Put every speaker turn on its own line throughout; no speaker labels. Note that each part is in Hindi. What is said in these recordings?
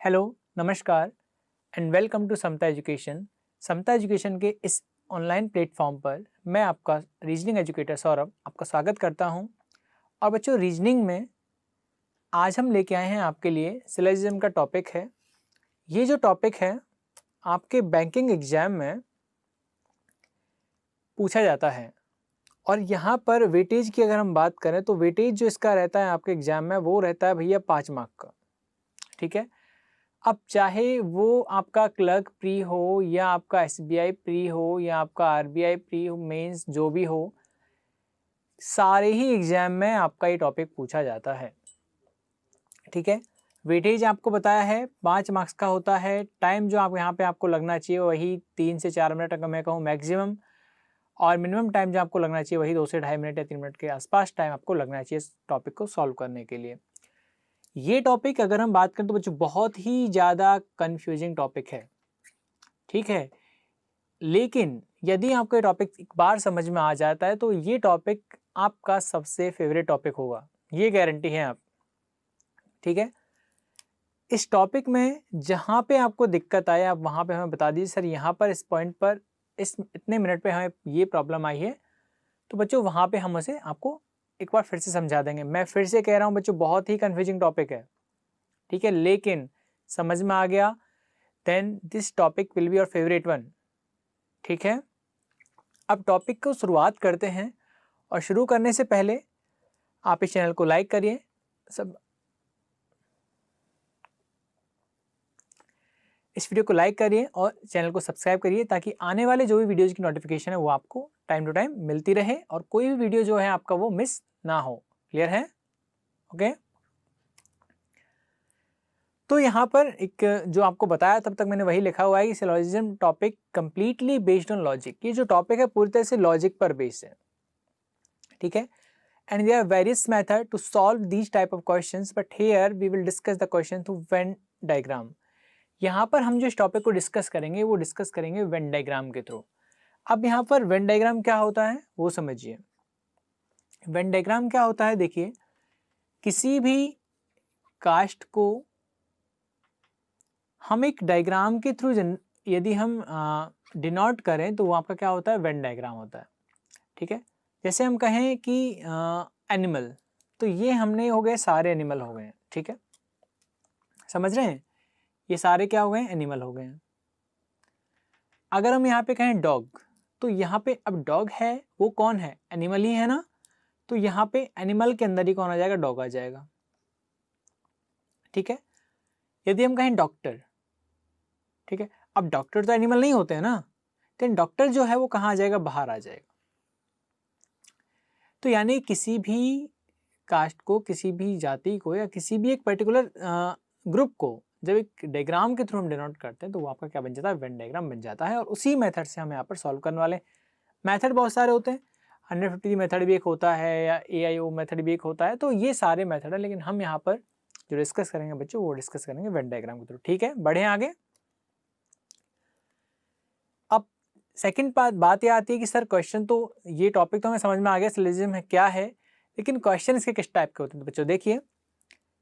हेलो, नमस्कार and welcome to Samta education. Samta education के इस ऑनलाइन प्लेटफॉर्म पर मैं आपका रीजनिंग एजुकेटर सौरभ आपका स्वागत करता हूं। और बच्चों, रीजनिंग में आज हम लेके आए हैं आपके लिए सिलोजिज्म का टॉपिक है। ये जो टॉपिक है आपके बैंकिंग एग्जाम में पूछा जाता है और यहाँ पर वेटेज की अगर हम बात करें तो वेटेज जो इसका रहता है आपके एग्जाम में वो रहता है भैया 5 मार्क का। ठीक है, अब चाहे वो आपका क्लर्क प्री हो या आपका एसबीआई प्री हो या आपका आरबीआई प्री हो, मेंस जो भी हो, सारे ही एग्जाम में आपका ये टॉपिक पूछा जाता है। ठीक है, वेटेज आपको बताया है 5 मार्क्स का होता है। टाइम जो आप यहाँ पे आपको लगना चाहिए वही 3 से 4 मिनट अगर मैं कहूँ मैक्सिमम, और मिनिमम टाइम जो आपको लगना चाहिए वही 2 से ढाई मिनट या 3 मिनट के आसपास टाइम आपको लगना चाहिए इस टॉपिक को सॉल्व करने के लिए। ये टॉपिक अगर हम बात करें तो बच्चों बहुत ही ज़्यादा कंफ्यूजिंग टॉपिक है। ठीक है, लेकिन यदि आपको ये टॉपिक एक बार समझ में आ जाता है तो ये टॉपिक आपका सबसे फेवरेट टॉपिक होगा, ये गारंटी है आप। ठीक है, इस टॉपिक में जहाँ पे आपको दिक्कत आए आप वहाँ पे हमें बता दीजिए, सर यहाँ पर इस पॉइंट पर इस इतने मिनट पे हमें ये प्रॉब्लम आई है, तो बच्चों वहाँ पे हम उसे आपको एक बार फिर से समझा देंगे। मैं फिर से कह रहा हूँ बच्चों, बहुत ही कन्फ्यूजिंग टॉपिक है। ठीक है, लेकिन समझ में आ गया, then this topic will be your favourite one. ठीक है, अब टॉपिक को शुरुआत करते हैं और शुरू करने से पहले आप इस चैनल को लाइक करिए, सब इस वीडियो को लाइक करिए और चैनल को सब्सक्राइब करिए ताकि आने वाले जो भी वीडियोज़ की नोटिफिकेशन है वो आपको टाइम टू टाइम मिलती रहे और कोई भी वीडियो जो है आपका वो मिस ना हो। क्लियर है? ओके, तो यहाँ पर एक जो आपको बताया तब तक मैंने वही लिखा हुआ है कि syllogism topic completely based on logic. ये जो टॉपिक है पूरी तरह से लॉजिक पर बेस्ड है। ठीक है, and there are various method to solve these type of questions, but here we will discuss the question through Venn diagram. यहाँ पर हम जो इस टॉपिक को डिस्कस करेंगे वो डिस्कस करेंगे वेन डायग्राम के थ्रू। अब यहाँ पर वेन डायग्राम क्या होता है वो समझिए। वेन डायग्राम क्या होता है, देखिए, किसी भी कास्ट को हम एक डायग्राम के थ्रू यदि हम डिनोट करें तो वो आपका क्या होता है, वेन डायग्राम होता है। ठीक है, जैसे हम कहें कि एनिमल, तो ये हमने हो गए सारे एनिमल हो गए। ठीक है, समझ रहे हैं, ये सारे क्या हो गए, एनिमल हो गए हैं। अगर हम यहाँ पे कहें डॉग, तो यहाँ पे अब डॉग है वो कौन है, एनिमल ही है ना, तो यहाँ पे एनिमल के अंदर ही कौन आ जाएगा, डॉग आ जाएगा। ठीक है, यदि हम कहें डॉक्टर, ठीक है, अब डॉक्टर तो एनिमल नहीं होते हैं ना, तो डॉक्टर जो है वो कहाँ आ जाएगा, बाहर आ जाएगा। तो यानी किसी भी कास्ट को, किसी भी जाति को या किसी भी एक पर्टिकुलर ग्रुप को जब एक डायग्राम के थ्रू हम डिनोट करते हैं तो वो आपका क्या बन जाता है, वेन डायग्राम बन जाता है। और उसी मेथड से हम यहाँ पर सॉल्व करने वाले। मेथड बहुत सारे होते हैं, 150 मेथड भी एक होता है या AIO मेथड भी एक होता है, तो ये सारे मेथड है, लेकिन हम यहाँ पर जो डिस्कस करेंगे बच्चों वो डिस्कस करेंगे वेन डायग्राम के थ्रू। ठीक है, बढ़े आगे। अब सेकंड बात ये आती है कि सर क्वेश्चन तो ये टॉपिक तो हमें समझ में आ गया सिलोजिज्म है क्या है, लेकिन क्वेश्चन इसके किस टाइप के होते हैं। तो बच्चों देखिए,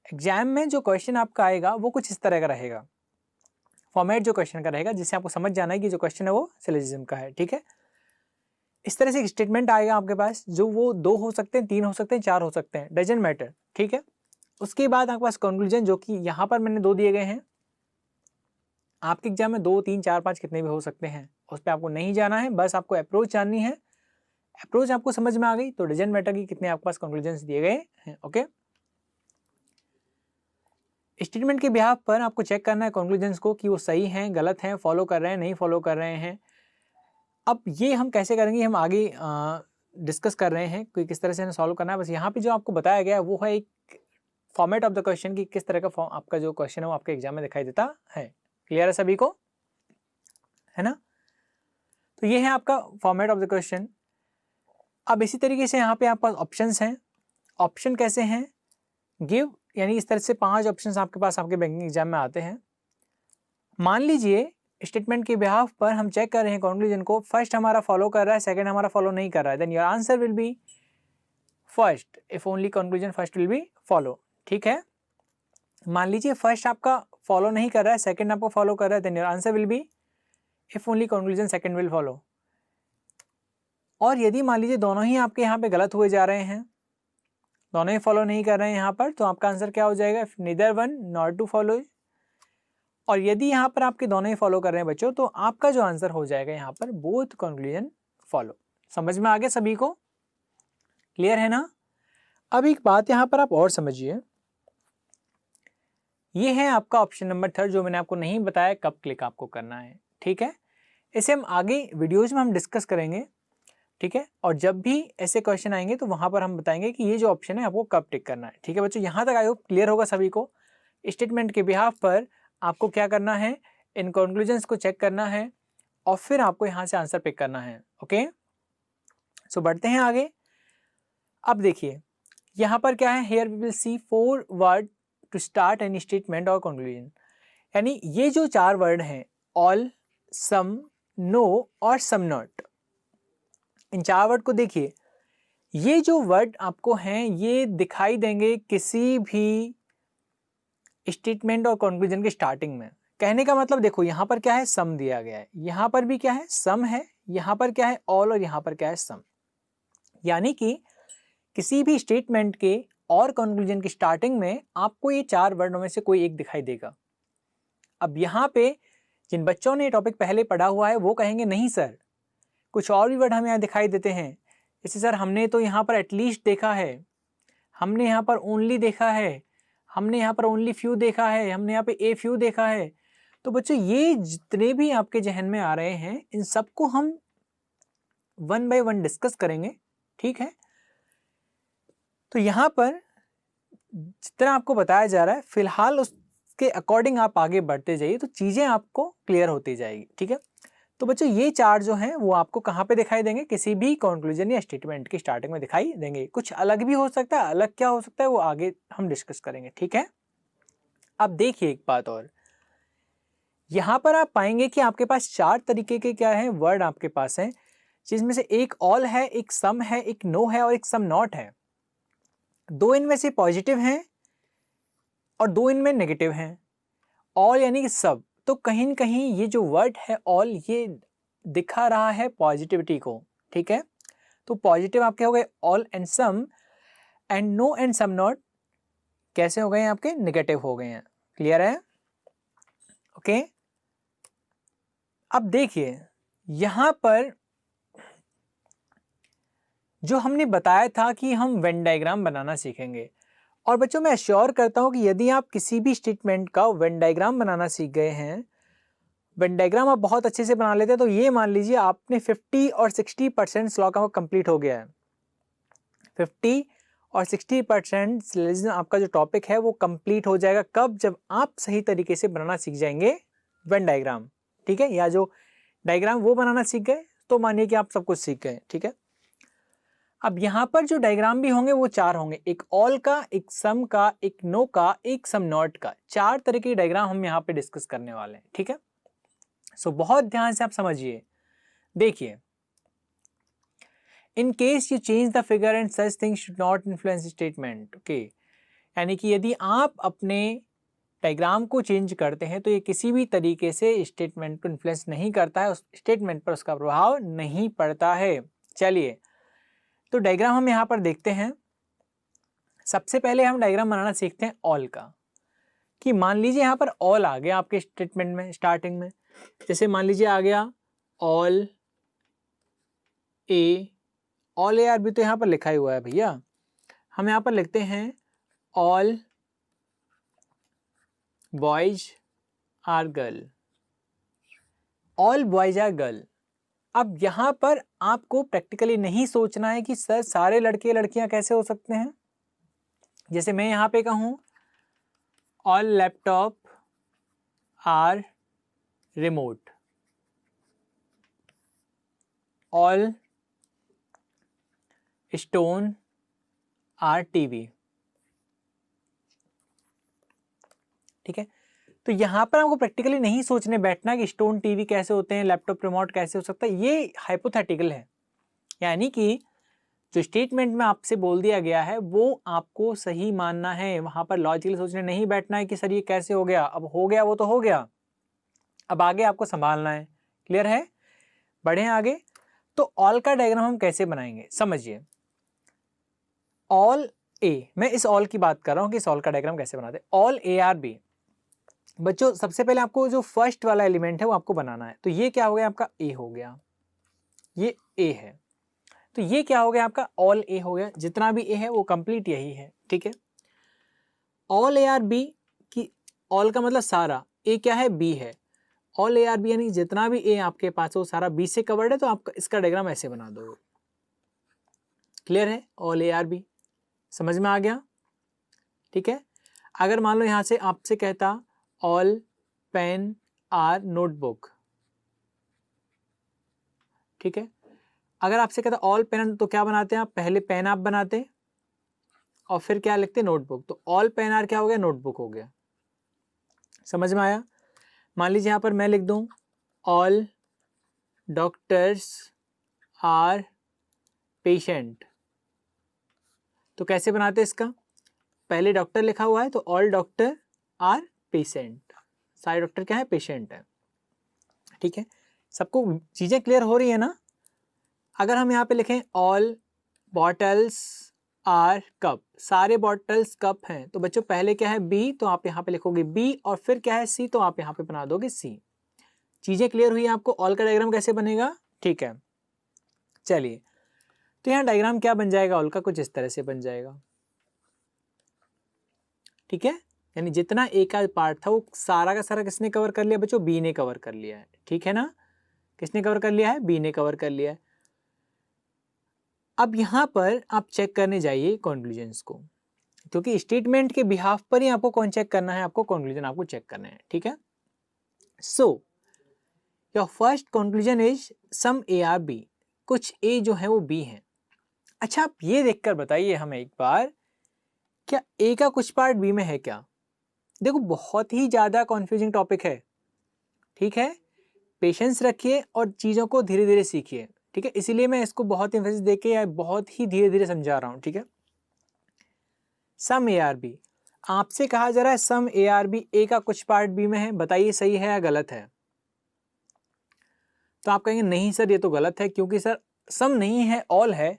एग्जाम में जो क्वेश्चन आपका आएगा वो कुछ इस तरह का रहेगा। फॉर्मेट जो क्वेश्चन का रहेगा जिससे आपको समझ जाना है कि जो क्वेश्चन है वो सिलोजिज्म का है। ठीक है, इस तरह से एक स्टेटमेंट आएगा आपके पास, जो वो 2 हो सकते हैं, 3 हो सकते हैं, 4 हो सकते हैं, डजंट मैटर। ठीक है, उसके बाद आपके पास कंक्लूजन, जो कि यहाँ पर मैंने 2 दिए गए हैं। आपके एग्जाम में 2, 3, 4, 5 कितने भी हो सकते हैं, उस पर आपको नहीं जाना है, बस आपको अप्रोच जाननी है। अप्रोच आपको समझ में आ गई तो डजंट मैटर कि कितने आपके पास कंक्लूजन दिए गए हैं। ओके, स्टेटमेंट के बिहाफ पर आपको चेक करना है कंक्लूजन्स को कि वो सही हैं, गलत हैं, फॉलो कर रहे हैं, नहीं फॉलो कर रहे हैं। अब ये हम कैसे करेंगे, हम आगे डिस्कस कर रहे हैं कि किस तरह से सॉल्व करना है। बस यहाँ पे जो आपको बताया गया है वो है एक फॉर्मेट ऑफ द क्वेश्चन की किस तरह का आपका जो क्वेश्चन है वो आपके एग्जाम में दिखाई देता है। क्लियर है सभी को, है ना? तो ये है आपका फॉर्मेट ऑफ द क्वेश्चन। अब इसी तरीके से यहाँ पे आपके पास ऑप्शंस हैं। ऑप्शन कैसे हैं, गिव, यानी इस तरह से 5 ऑप्शंस आपके पास आपके बैंकिंग एग्जाम में आते हैं। मान लीजिए स्टेटमेंट के बिहाफ पर हम चेक कर रहे हैं कंक्लूजन को, फर्स्ट हमारा फॉलो कर रहा है, सेकंड हमारा फॉलो नहीं कर रहा है, then your answer will be first if only conclusion first will be follow. ठीक है, मान लीजिए फर्स्ट आपका फॉलो नहीं कर रहा है, सेकंड आपको फॉलो कर रहा है, then your answer will be if only conclusion second will follow. और यदि मान लीजिए दोनों ही आपके यहाँ पे गलत हुए जा रहे हैं, दोनों ही फॉलो नहीं कर रहे हैं यहाँ पर, तो आपका आंसर क्या हो जाएगा, if neither one not two follow. और यदि यहाँ पर आपके दोनों ही फॉलो कर रहे हैं बच्चों, तो आपका जो आंसर हो जाएगा यहाँ पर बोथ कंक्लूजन फॉलो। समझ में आ गया सभी को, क्लियर है ना। अब एक बात यहाँ पर आप और समझिए, ये है आपका ऑप्शन नंबर 3 जो मैंने आपको नहीं बताया कब क्लिक आपको करना है, ठीक है। इसे हम आगे वीडियोज में हम डिस्कस करेंगे, ठीक है। और जब भी ऐसे क्वेश्चन आएंगे तो वहां पर हम बताएंगे कि ये जो ऑप्शन है आपको कब टिक करना है, ठीक है बच्चों। यहाँ तक आई होप क्लियर होगा सभी को। स्टेटमेंट के बिहाफ पर आपको क्या करना है, इन कंक्लूजन्स को चेक करना है और फिर आपको यहाँ से आंसर पिक करना है, ओके। सो बढ़ते हैं आगे। अब देखिए यहाँ पर क्या है, here we will see 4 word to start any statement और कंक्लूजन। यानी ये जो 4 वर्ड हैं, ऑल, सम, नो और सम नॉट, इन 4 वर्ड को देखिए। ये जो वर्ड आपको हैं ये दिखाई देंगे किसी भी स्टेटमेंट और कंक्लूजन के स्टार्टिंग में। कहने का मतलब देखो यहाँ पर क्या है, सम दिया गया है, यहाँ पर भी क्या है, सम है, यहाँ पर क्या है, ऑल, और यहाँ पर क्या है, सम। यानी कि किसी भी स्टेटमेंट के और कंक्लूजन की स्टार्टिंग में आपको ये 4 वर्डों में से कोई एक दिखाई देगा। अब यहाँ पे जिन बच्चों ने टॉपिक पहले पढ़ा हुआ है वो कहेंगे नहीं सर, कुछ और भी वर्ड हमें यहाँ दिखाई देते हैं। जैसे सर हमने तो यहाँ पर एटलीस्ट देखा है, हमने यहाँ पर ओनली देखा है, हमने यहाँ पर ओनली फ्यू देखा है, हमने यहाँ पे ए फ्यू देखा है। तो बच्चों ये जितने भी आपके जहन में आ रहे हैं इन सबको हम 1 बाय 1 डिस्कस करेंगे, ठीक है। तो यहाँ पर जितना आपको बताया जा रहा है फिलहाल उसके अकॉर्डिंग आप आगे बढ़ते जाइए तो चीज़ें आपको क्लियर होती जाएगी, ठीक है। तो बच्चों ये 4 जो हैं वो आपको कहाँ पे दिखाई देंगे, किसी भी कंक्लूजन या स्टेटमेंट की स्टार्टिंग में दिखाई देंगे। कुछ अलग भी हो सकता है, अलग क्या हो सकता है वो आगे हम डिस्कस करेंगे, ठीक है। अब देखिए एक बात और, यहाँ पर आप पाएंगे कि आपके पास 4 तरीके के क्या है वर्ड आपके पास हैं, जिसमें से एक ऑल है, एक सम है, एक नो है और एक सम नॉट है। 2 इनमें से पॉजिटिव हैं और 2 इनमें नेगेटिव हैं। ऑल यानी कि सब, तो कहीं न कहीं ये जो वर्ड है ऑल ये दिखा रहा है पॉजिटिविटी को, ठीक है। तो पॉजिटिव आपके हो गए all and some, and no and some not कैसे हो गए हैं आपके, नेगेटिव हो गए हैं। क्लियर है, ओके। अब देखिए यहां पर जो हमने बताया था कि हम वेन डायग्राम बनाना सीखेंगे, और बच्चों मैं एश्योर करता हूं कि यदि आप किसी भी स्टेटमेंट का वेन डायग्राम बनाना सीख गए हैं, वेन डायग्राम आप बहुत अच्छे से बना लेते हैं, तो ये मान लीजिए आपने 50 और 60% स्लॉक का कंप्लीट हो गया है। 50 और 60% आपका जो टॉपिक है वो कंप्लीट हो जाएगा कब, जब आप सही तरीके से बनाना सीख जाएंगे वेन डायग्राम, ठीक है। या जो डायग्राम वो बनाना सीख गए तो मानिए कि आप सब कुछ सीख गए, ठीक है। अब यहाँ पर जो डायग्राम भी होंगे वो 4 होंगे, एक ऑल का, एक सम का, एक नो का, एक सम नॉट का। 4 तरह के डायग्राम हम यहाँ पे डिस्कस करने वाले हैं, ठीक है। सो बहुत ध्यान से आप समझिए। देखिए, in case you change the figure and such things should not influence statement, okay. यानी कि यदि आप अपने डायग्राम को चेंज करते हैं तो ये किसी भी तरीके से स्टेटमेंट को इन्फ्लुएंस नहीं करता है, उस स्टेटमेंट पर उसका प्रभाव नहीं पड़ता है। चलिए तो डायग्राम हम यहाँ पर देखते हैं। सबसे पहले हम डायग्राम बनाना सीखते हैं ऑल का, कि मान लीजिए यहाँ पर ऑल आ गया आपके स्टेटमेंट में स्टार्टिंग में। जैसे मान लीजिए आ गया all A, all A are भी तो यहाँ पर लिखा ही हुआ है भैया। हम यहाँ पर लिखते हैं all boys are girl, all boys are girl. अब यहाँ पर आपको प्रैक्टिकली नहीं सोचना है कि सर सारे लड़के लड़कियां कैसे हो सकते हैं। जैसे मैं यहाँ पे कहूँ all laptop are remote, all stone are TV, ठीक है। तो यहाँ पर आपको प्रैक्टिकली नहीं सोचने बैठना कि स्टोन टीवी कैसे होते हैं, लैपटॉप रिमोट कैसे हो सकता है, ये हाइपोथेटिकल है। यानी कि जो स्टेटमेंट में आपसे बोल दिया गया है वो आपको सही मानना है, वहां पर लॉजिकली सोचने नहीं बैठना है कि सर ये कैसे हो गया, अब हो गया वो तो हो गया, अब आगे आपको संभालना है। क्लियर है? बढ़े आगे। तो ऑल का डायग्राम हम कैसे बनाएंगे, समझिए। ऑल ए, मैं इस ऑल की बात कर रहा हूं कि इस ऑल का डायग्राम कैसे बनाते हैं। ऑल ए आर बी, बच्चों सबसे पहले आपको जो फर्स्ट वाला एलिमेंट है वो आपको बनाना है। तो ये क्या हो गया आपका, ए हो गया, ये ए है, तो ये क्या हो गया आपका, ऑल ए हो गया। जितना भी ए है वो कंप्लीट यही है, ठीक है। ऑल ए आर बी की, ऑल का मतलब सारा, ए क्या है, बी है, ऑल ए आर बी यानी जितना भी ए आपके पास है वो सारा बी से कवर्ड है, तो आप इसका डायग्राम ऐसे बना दोगे। क्लियर है? ऑल ए आर बी समझ में आ गया, ठीक है। अगर मान लो यहां से आपसे कहता ऑल पेन आर नोटबुक, ठीक है। अगर आपसे कहता ऑल पेन, तो क्या बनाते हैं आप, पहले पेन आप बनाते और फिर क्या लिखते, नोटबुक। तो ऑल पेन आर क्या हो गया, नोटबुक हो गया। समझ में आया? मान लीजिए यहां पर मैं लिख दूं ऑल डॉक्टर्स आर पेशेंट, तो कैसे बनाते इसका, पहले डॉक्टर लिखा हुआ है तो ऑल डॉक्टर आर पेशेंट, सारे डॉक्टर क्या है, पेशेंट है, ठीक है। सबको चीजें क्लियर हो रही है ना? अगर हम यहाँ पे लिखें ऑल बॉटल्स आर कप, सारे बॉटल्स कप हैं, तो बच्चों पहले क्या है, बी, तो आप यहाँ पे लिखोगे बी, और फिर क्या है, सी, तो आप यहाँ पे बना दोगे सी। चीजें क्लियर हुई आपको, ऑल का डायग्राम कैसे बनेगा, ठीक है। चलिए, तो यहाँ डायग्राम क्या बन जाएगा ऑल का, कुछ इस तरह से बन जाएगा, ठीक है। यानी जितना ए का पार्ट था वो सारा का सारा किसने कवर कर लिया बच्चों, बी ने कवर कर लिया है, ठीक है ना। किसने कवर कर लिया है, बी ने कवर कर लिया है। अब यहां पर आप चेक करने जाइए कंक्लूजन्स को, क्योंकि स्टेटमेंट के बिहाफ पर ही आपको कौन चेक करना है, आपको कंक्लूजन आपको चेक करना है, ठीक है। So your first conclusion is some A are B, कुछ ए जो है वो बी है। अच्छा, आप ये देखकर बताइए हमें एक बार, क्या ए का कुछ पार्ट बी में है क्या? देखो बहुत ही ज्यादा कॉन्फ्यूजिंग टॉपिक है, ठीक है। पेशेंस रखिए और चीजों को धीरे धीरे सीखिए, ठीक है। इसीलिए मैं इसको बहुत एम्फेसिस देके या बहुत ही धीरे धीरे समझा रहा हूं, ठीक है। सम ए आर बी, आपसे कहा जा रहा है सम ए आर बी, ए का कुछ पार्ट बी में है, बताइए सही है या गलत है। तो आप कहेंगे नहीं सर ये तो गलत है, क्योंकि सर सम नहीं है, ऑल है।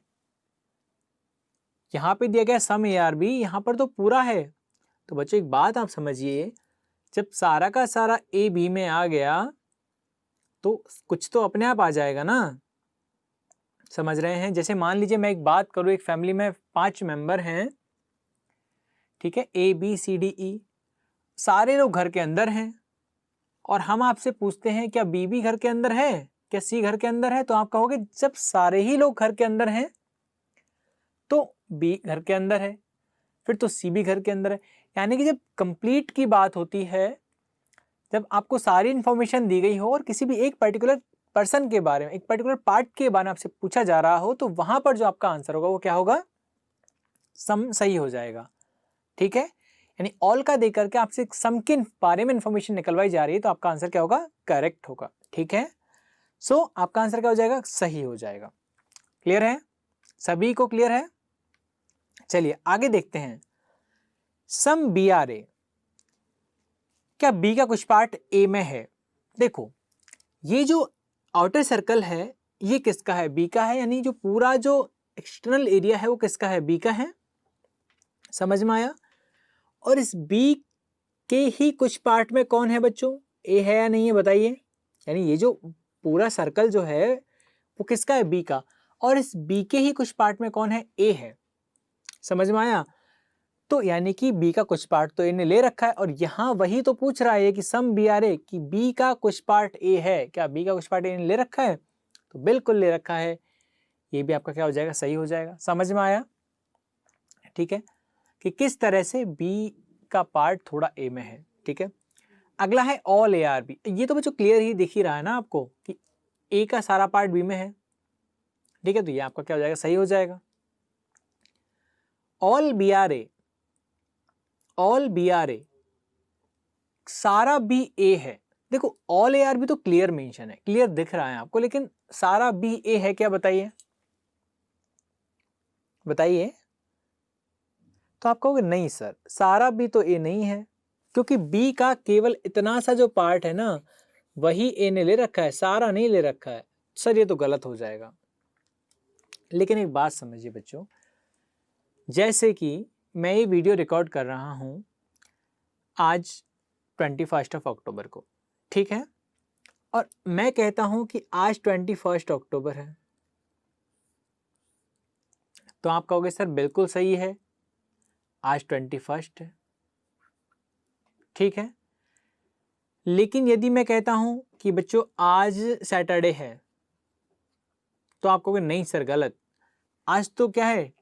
यहां पे दिया गया सम ए आर बी, यहां पर तो पूरा है। तो बच्चों एक बात आप समझिए, जब सारा का सारा ए बी में आ गया तो कुछ तो अपने आप आ जाएगा ना, समझ रहे हैं। जैसे मान लीजिए मैं एक बात करूं, एक फैमिली में 5 मेंबर हैं, ठीक है, A B C D E, सारे लोग घर के अंदर हैं, और हम आपसे पूछते हैं क्या बी भी घर के अंदर है, क्या सी घर के अंदर है, तो आप कहोगे जब सारे ही लोग घर के अंदर हैं तो बी घर के अंदर है, फिर तो सी भी घर के अंदर है। यानी कि जब कंप्लीट की बात होती है, जब आपको सारी इंफॉर्मेशन दी गई हो और किसी भी एक पर्टिकुलर पर्सन के बारे में, एक पर्टिकुलर पार्ट के बारे में आपसे पूछा जा रहा हो, तो वहां पर जो आपका आंसर होगा वो क्या होगा, सम सही हो जाएगा, ठीक है। यानी ऑल का देकर के आपसे सम के बारे में इंफॉर्मेशन निकलवाई जा रही है, तो आपका आंसर क्या होगा, करेक्ट होगा, ठीक है। सो आपका आंसर क्या हो जाएगा, सही हो जाएगा। क्लियर है, सभी को क्लियर है? चलिए आगे देखते हैं। सम बी आर ए, क्या बी का कुछ पार्ट ए में है? देखो ये जो आउटर सर्कल है ये किसका है, बी का है, यानी जो पूरा जो एक्सटर्नल एरिया है वो किसका है, बी का है। समझ में आया? और इस बी के ही कुछ पार्ट में कौन है बच्चों, ए है या नहीं है बताइए। यानी ये जो पूरा सर्कल जो है वो किसका है, बी का, और इस बी के ही कुछ पार्ट में कौन है, ए है। समझ में आया? तो यानी कि बी का कुछ पार्ट तो ए ने ले रखा है, और यहां वही तो पूछ रहा है कि सम बी आर ए, कि बी का कुछ पार्ट ए है, क्या बी का कुछ पार्ट ए ने ले रखा है? तो बिल्कुल ले रखा है। ये भी आपका क्या हो जाएगा, सही हो जाएगा। समझ में आया? ठीक है, कि किस तरह से बी का पार्ट थोड़ा ए में है, ठीक है। अगला है ऑल ए आर बी, ये तो बच्चों क्लियर ही दिख ही रहा है ना आपको कि ए का सारा पार्ट बी में है, ठीक है। तो ये आपका क्या हो जाएगा, सही हो जाएगा। All B are A, all B are A, सारा बी ए है। देखो ऑल ए आर बी तो क्लियर मेंशन है, क्लियर दिख रहा है आपको, लेकिन सारा बी ए है क्या बताइए। बताइए। तो आप कहोगे नहीं सर, सारा बी तो ए नहीं है, क्योंकि बी का केवल इतना सा जो पार्ट है ना वही ए ने ले रखा है, सारा नहीं ले रखा है। सर ये तो गलत हो जाएगा। लेकिन एक बात समझिए बच्चों, जैसे कि मैं ये वीडियो रिकॉर्ड कर रहा हूं आज 21 अक्टूबर को, ठीक है, और मैं कहता हूं कि आज 21 अक्टूबर है, तो आप कहोगे सर बिल्कुल सही है, आज 21 है, ठीक है। लेकिन यदि मैं कहता हूं कि बच्चों आज सैटरडे है, तो आप कहोगे नहीं सर गलत, आज तो क्या है,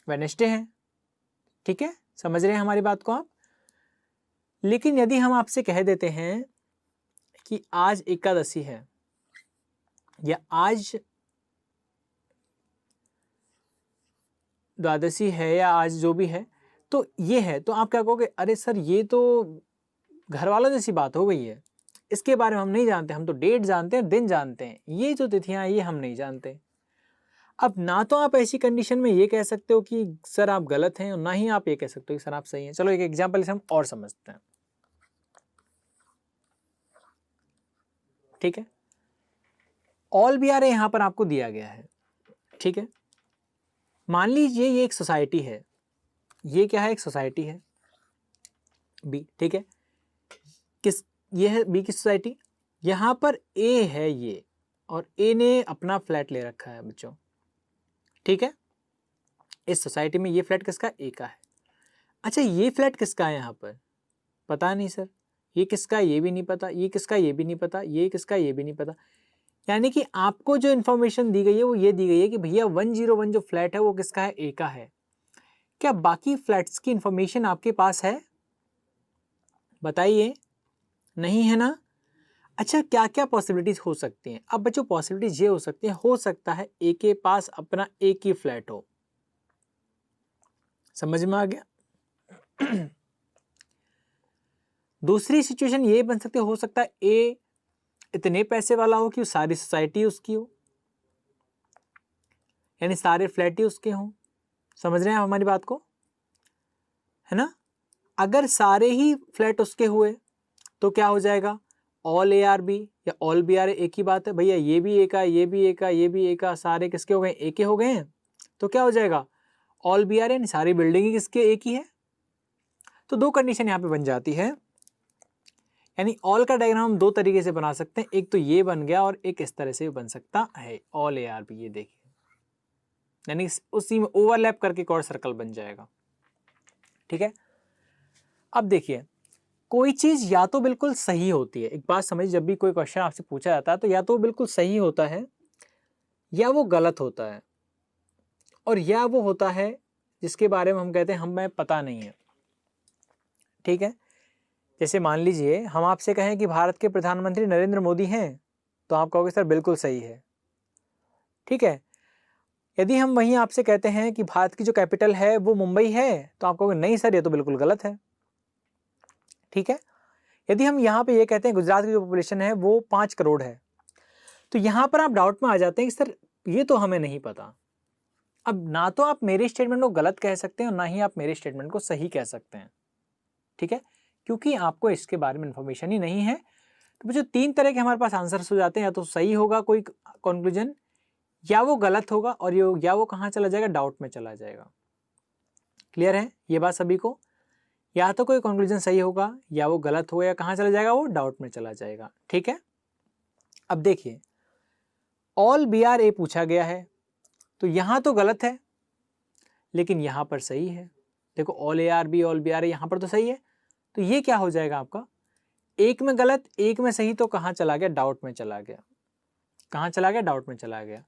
वेडनेसडे है, ठीक है, समझ रहे हैं हमारी बात को आप। लेकिन यदि हम आपसे कह देते हैं कि आज एकादशी है या आज द्वादशी है या आज जो भी है, तो ये है, तो आप क्या कहोगे, अरे सर ये तो घर वालों जैसी बात हो गई है, इसके बारे में हम नहीं जानते, हम तो डेट जानते हैं, दिन जानते हैं, ये जो तिथियां ये हम नहीं जानते। अब ना तो आप ऐसी कंडीशन में ये कह सकते हो कि सर आप गलत हैं, और ना ही आप ये कह सकते हो कि सर आप सही हैं। चलो एक एग्जांपल से हम और समझते हैं, ठीक है। ऑल बी आर यहां पर आपको दिया गया है, ठीक है। मान लीजिए ये एक सोसाइटी है, ये क्या है, एक सोसाइटी है बी, ठीक है। किस, ये है बी की सोसाइटी, यहां पर ए है ये, और ए ने अपना फ्लैट ले रखा है बच्चों, ठीक है। इस सोसाइटी में ये फ्लैट किसका, ए का है। अच्छा ये फ्लैट किसका है, यहाँ पर पता नहीं सर, ये किसका ये भी नहीं पता, ये किसका ये भी नहीं पता, ये किसका ये भी नहीं पता। यानी कि आपको जो इन्फॉर्मेशन दी गई है वो ये दी गई है कि भैया 101 जो फ्लैट है वो किसका है, ए का है। क्या बाकी फ्लैट्स की इंफॉर्मेशन आपके पास है, बताइए, नहीं है ना। अच्छा क्या क्या पॉसिबिलिटीज हो सकती हैं, अब बच्चों पॉसिबिलिटीज ये हो सकती है, हो सकता है ए के पास अपना एक ही फ्लैट हो, समझ में आ गया। दूसरी सिचुएशन ये बन सकती है, हो सकता है ए इतने पैसे वाला हो कि सारी सोसाइटी उसकी हो, यानी सारे फ्लैट ही उसके हों, समझ रहे हैं आप हमारी बात को, है ना। अगर सारे ही फ्लैट उसके हुए तो क्या हो जाएगा, ऑल ए आर बी या ऑल बी आर एक ही बात है भैया, ये भी ए का, ये भी ए का, ये भी ए का, सारे किसके हो गए, ए के हो गए हैं, तो क्या हो जाएगा, ऑल बी आर यानी सारी बिल्डिंग ही किसके, एक ही है। तो दो कंडीशन यहाँ पे बन जाती है, यानी ऑल का डायग्राम हम दो तरीके से बना सकते हैं, एक तो ये बन गया और एक इस तरह से भी बन सकता है, ऑल ए आर बी, ये देखिए, यानी उसी में ओवरलैप करके एक और सर्कल बन जाएगा, ठीक है। अब देखिए कोई चीज या तो बिल्कुल सही होती है, एक बात समझिए, जब भी कोई क्वेश्चन आपसे पूछा जाता है तो या तो बिल्कुल सही होता है या वो गलत होता है, और या वो होता है जिसके बारे में हम कहते हैं हमें पता नहीं है, ठीक है। जैसे मान लीजिए हम आपसे कहें कि भारत के प्रधानमंत्री नरेंद्र मोदी हैं, तो आप कहोगे सर बिल्कुल सही है, ठीक है। यदि हम वहीं आपसे कहते हैं कि भारत की जो कैपिटल है वो मुंबई है, तो आप कहोगे नहीं सर ये तो बिल्कुल गलत है, ठीक है। यदि हम यहाँ पे ये कहते हैं गुजरात की जो पॉपुलेशन है वो 5 करोड़ है, तो यहाँ पर आप डाउट में आ जाते हैं कि सर ये तो हमें नहीं पता। अब ना तो आप मेरे स्टेटमेंट को गलत कह सकते हैं और ना ही आप मेरे स्टेटमेंट को सही कह सकते हैं, ठीक है, क्योंकि आपको इसके बारे में इंफॉर्मेशन ही नहीं है। तो जो तीन तरह के हमारे पास आंसर्स हो जाते हैं, या तो सही होगा कोई कंक्लूजन, या वो गलत होगा, और या वो कहाँ चला जाएगा, डाउट में चला जाएगा। क्लियर है ये बात सभी को, या तो कोई कंक्लूजन सही होगा या वो गलत होगा, या कहाँ चला जाएगा, वो डाउट में चला जाएगा, ठीक है। अब देखिए ऑल बी आर ए पूछा गया है, तो यहां तो गलत है लेकिन यहां पर सही है, देखो all A are B all B are A यहां पर तो सही है, तो ये क्या हो जाएगा आपका, एक में गलत एक में सही, तो कहाँ चला गया, डाउट में चला गया, कहाँ चला गया, डाउट में चला गया।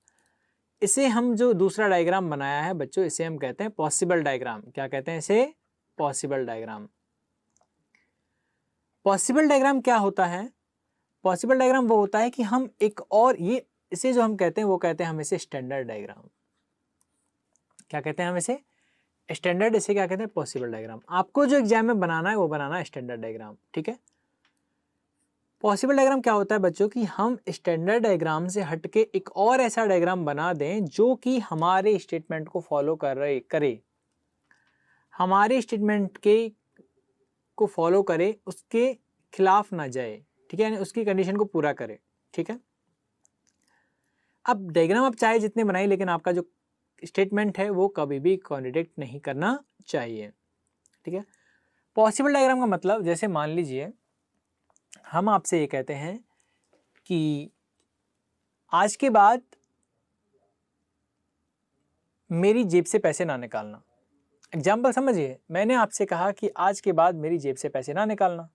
इसे हम जो दूसरा डायग्राम बनाया है बच्चों, इसे हम कहते हैं पॉसिबल डायग्राम। क्या कहते हैं इसे, पॉसिबल डायग्राम। पॉसिबल डायग्राम क्या होता है, पॉसिबल डायग्राम वो होता है कि हम एक और ये, इसे जो हम कहते हैं वो कहते हैं हम इसे स्टैंडर्ड डायग्राम। क्या कहते हैं हम इसे, स्टैंडर्ड, इसे क्या कहते हैं, पॉसिबल डायग्राम। आपको जो एग्जाम में बनाना है वो बनाना है स्टैंडर्ड डायग्राम, ठीक है। पॉसिबल डायग्राम क्या होता है बच्चों कि हम स्टैंडर्ड डायग्राम से हटके एक और ऐसा डायग्राम बना दें जो कि हमारे स्टेटमेंट को फॉलो करे, हमारे स्टेटमेंट के को फॉलो करे, उसके खिलाफ ना जाए, ठीक है, यानी उसकी कंडीशन को पूरा करे, ठीक है। अब डायग्राम आप चाहे जितने बनाइए, लेकिन आपका जो स्टेटमेंट है वो कभी भी कॉन्ट्रडिक्ट नहीं करना चाहिए, ठीक है। पॉसिबल डायग्राम का मतलब, जैसे मान लीजिए हम आपसे ये कहते हैं कि आज के बाद मेरी जेब से पैसे ना निकालना। एग्जाम्पल समझिए, मैंने आपसे कहा कि आज के बाद मेरी जेब से पैसे ना निकालना,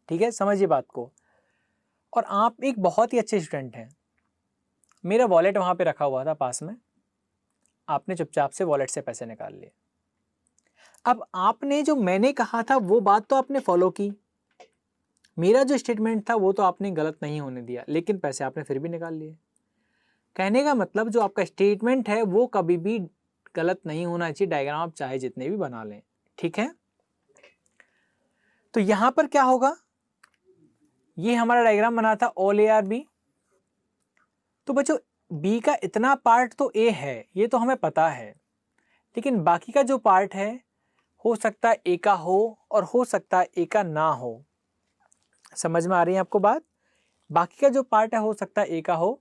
ठीक है, समझिए बात को। और आप एक बहुत ही अच्छे स्टूडेंट हैं, मेरा वॉलेट वहाँ पे रखा हुआ था पास में, आपने चुपचाप से वॉलेट से पैसे निकाल लिए। अब आपने जो मैंने कहा था वो बात तो आपने फॉलो की, मेरा जो स्टेटमेंट था वो तो आपने गलत नहीं होने दिया, लेकिन पैसे आपने फिर भी निकाल लिए। कहने का मतलब जो आपका स्टेटमेंट है वो कभी भी गलत नहीं होना चाहिए, डायग्राम आप चाहे जितने भी बना लें, ठीक है। तो यहां पर क्या होगा, ये हमारा डायग्राम बना था ऑल ए आर बी। तो बच्चों बी का इतना पार्ट तो ए है, ये तो हमें पता है, लेकिन बाकी का जो पार्ट है हो सकता है ए का हो और हो सकता है ए का ना हो। समझ में आ रही है आपको बात? बाकी का जो पार्ट है हो सकता है ए का हो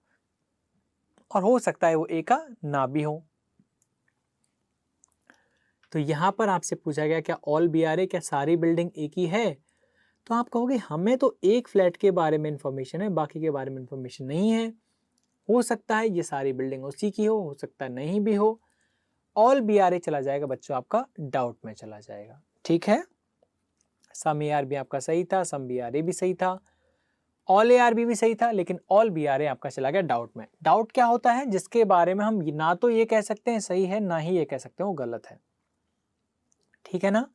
और हो सकता है वो ए का ना भी हो। तो यहां पर आपसे पूछा गया क्या ऑल बी आर ए, क्या सारी बिल्डिंग ए की है? तो आप कहोगे हमें तो एक फ्लैट के बारे में इंफॉर्मेशन है, बाकी के बारे में इंफॉर्मेशन नहीं है। हो सकता है ये सारी बिल्डिंग उसी की हो सकता है नहीं भी हो। ऑल बी आर ए चला जाएगा बच्चों, आपका डाउट में चला जाएगा, ठीक है। सम ए आर बी आपका सही था, सम बी आर ए भी सही था, ऑल ए आर बी भी सही था, लेकिन ऑल बी आर ए आपका चला गया डाउट में। डाउट क्या होता है? जिसके बारे में हम ना तो ये कह सकते हैं सही है, ना ही ये कह सकते हैं वो गलत है, ठीक है ना।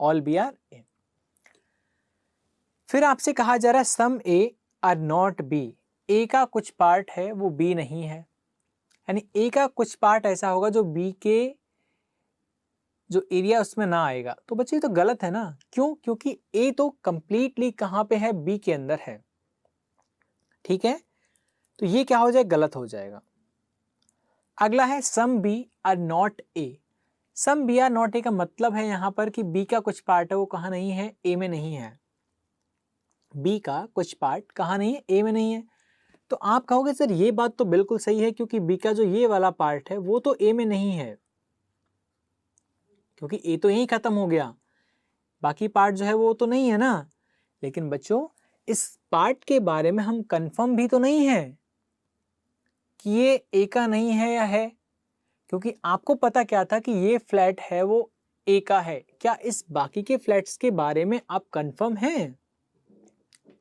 ऑल बी आर ए। फिर आपसे कहा जा रहा है सम A are not B, A का कुछ पार्ट है वो बी नहीं है, यानी ए का कुछ पार्ट ऐसा होगा जो बी के जो एरिया उसमें ना आएगा। तो बच्चे ये तो गलत है ना, क्यों? क्योंकि ए तो कंप्लीटली कहां पे है? बी के अंदर है, ठीक है। तो ये क्या हो जाए? गलत हो जाएगा। अगला है some B are not A. Some B are not A का मतलब है यहां पर कि बी का कुछ पार्ट है वो कहां नहीं है? ए में नहीं है। बी का कुछ पार्ट कहां नहीं है? ए में नहीं है। तो आप कहोगे सर ये बात तो बिल्कुल सही है, क्योंकि बी का जो ये वाला पार्ट है वो तो ए में नहीं है, क्योंकि ए तो यहीं खत्म हो गया, बाकी पार्ट जो है वो तो नहीं है ना। लेकिन बच्चों इस पार्ट के बारे में हम कंफर्म भी तो नहीं है कि ये ए का नहीं है या है, क्योंकि आपको पता क्या था कि ये फ्लैट है वो ए का है। क्या इस बाकी के फ्लैट्स के बारे में आप कंफर्म हैं?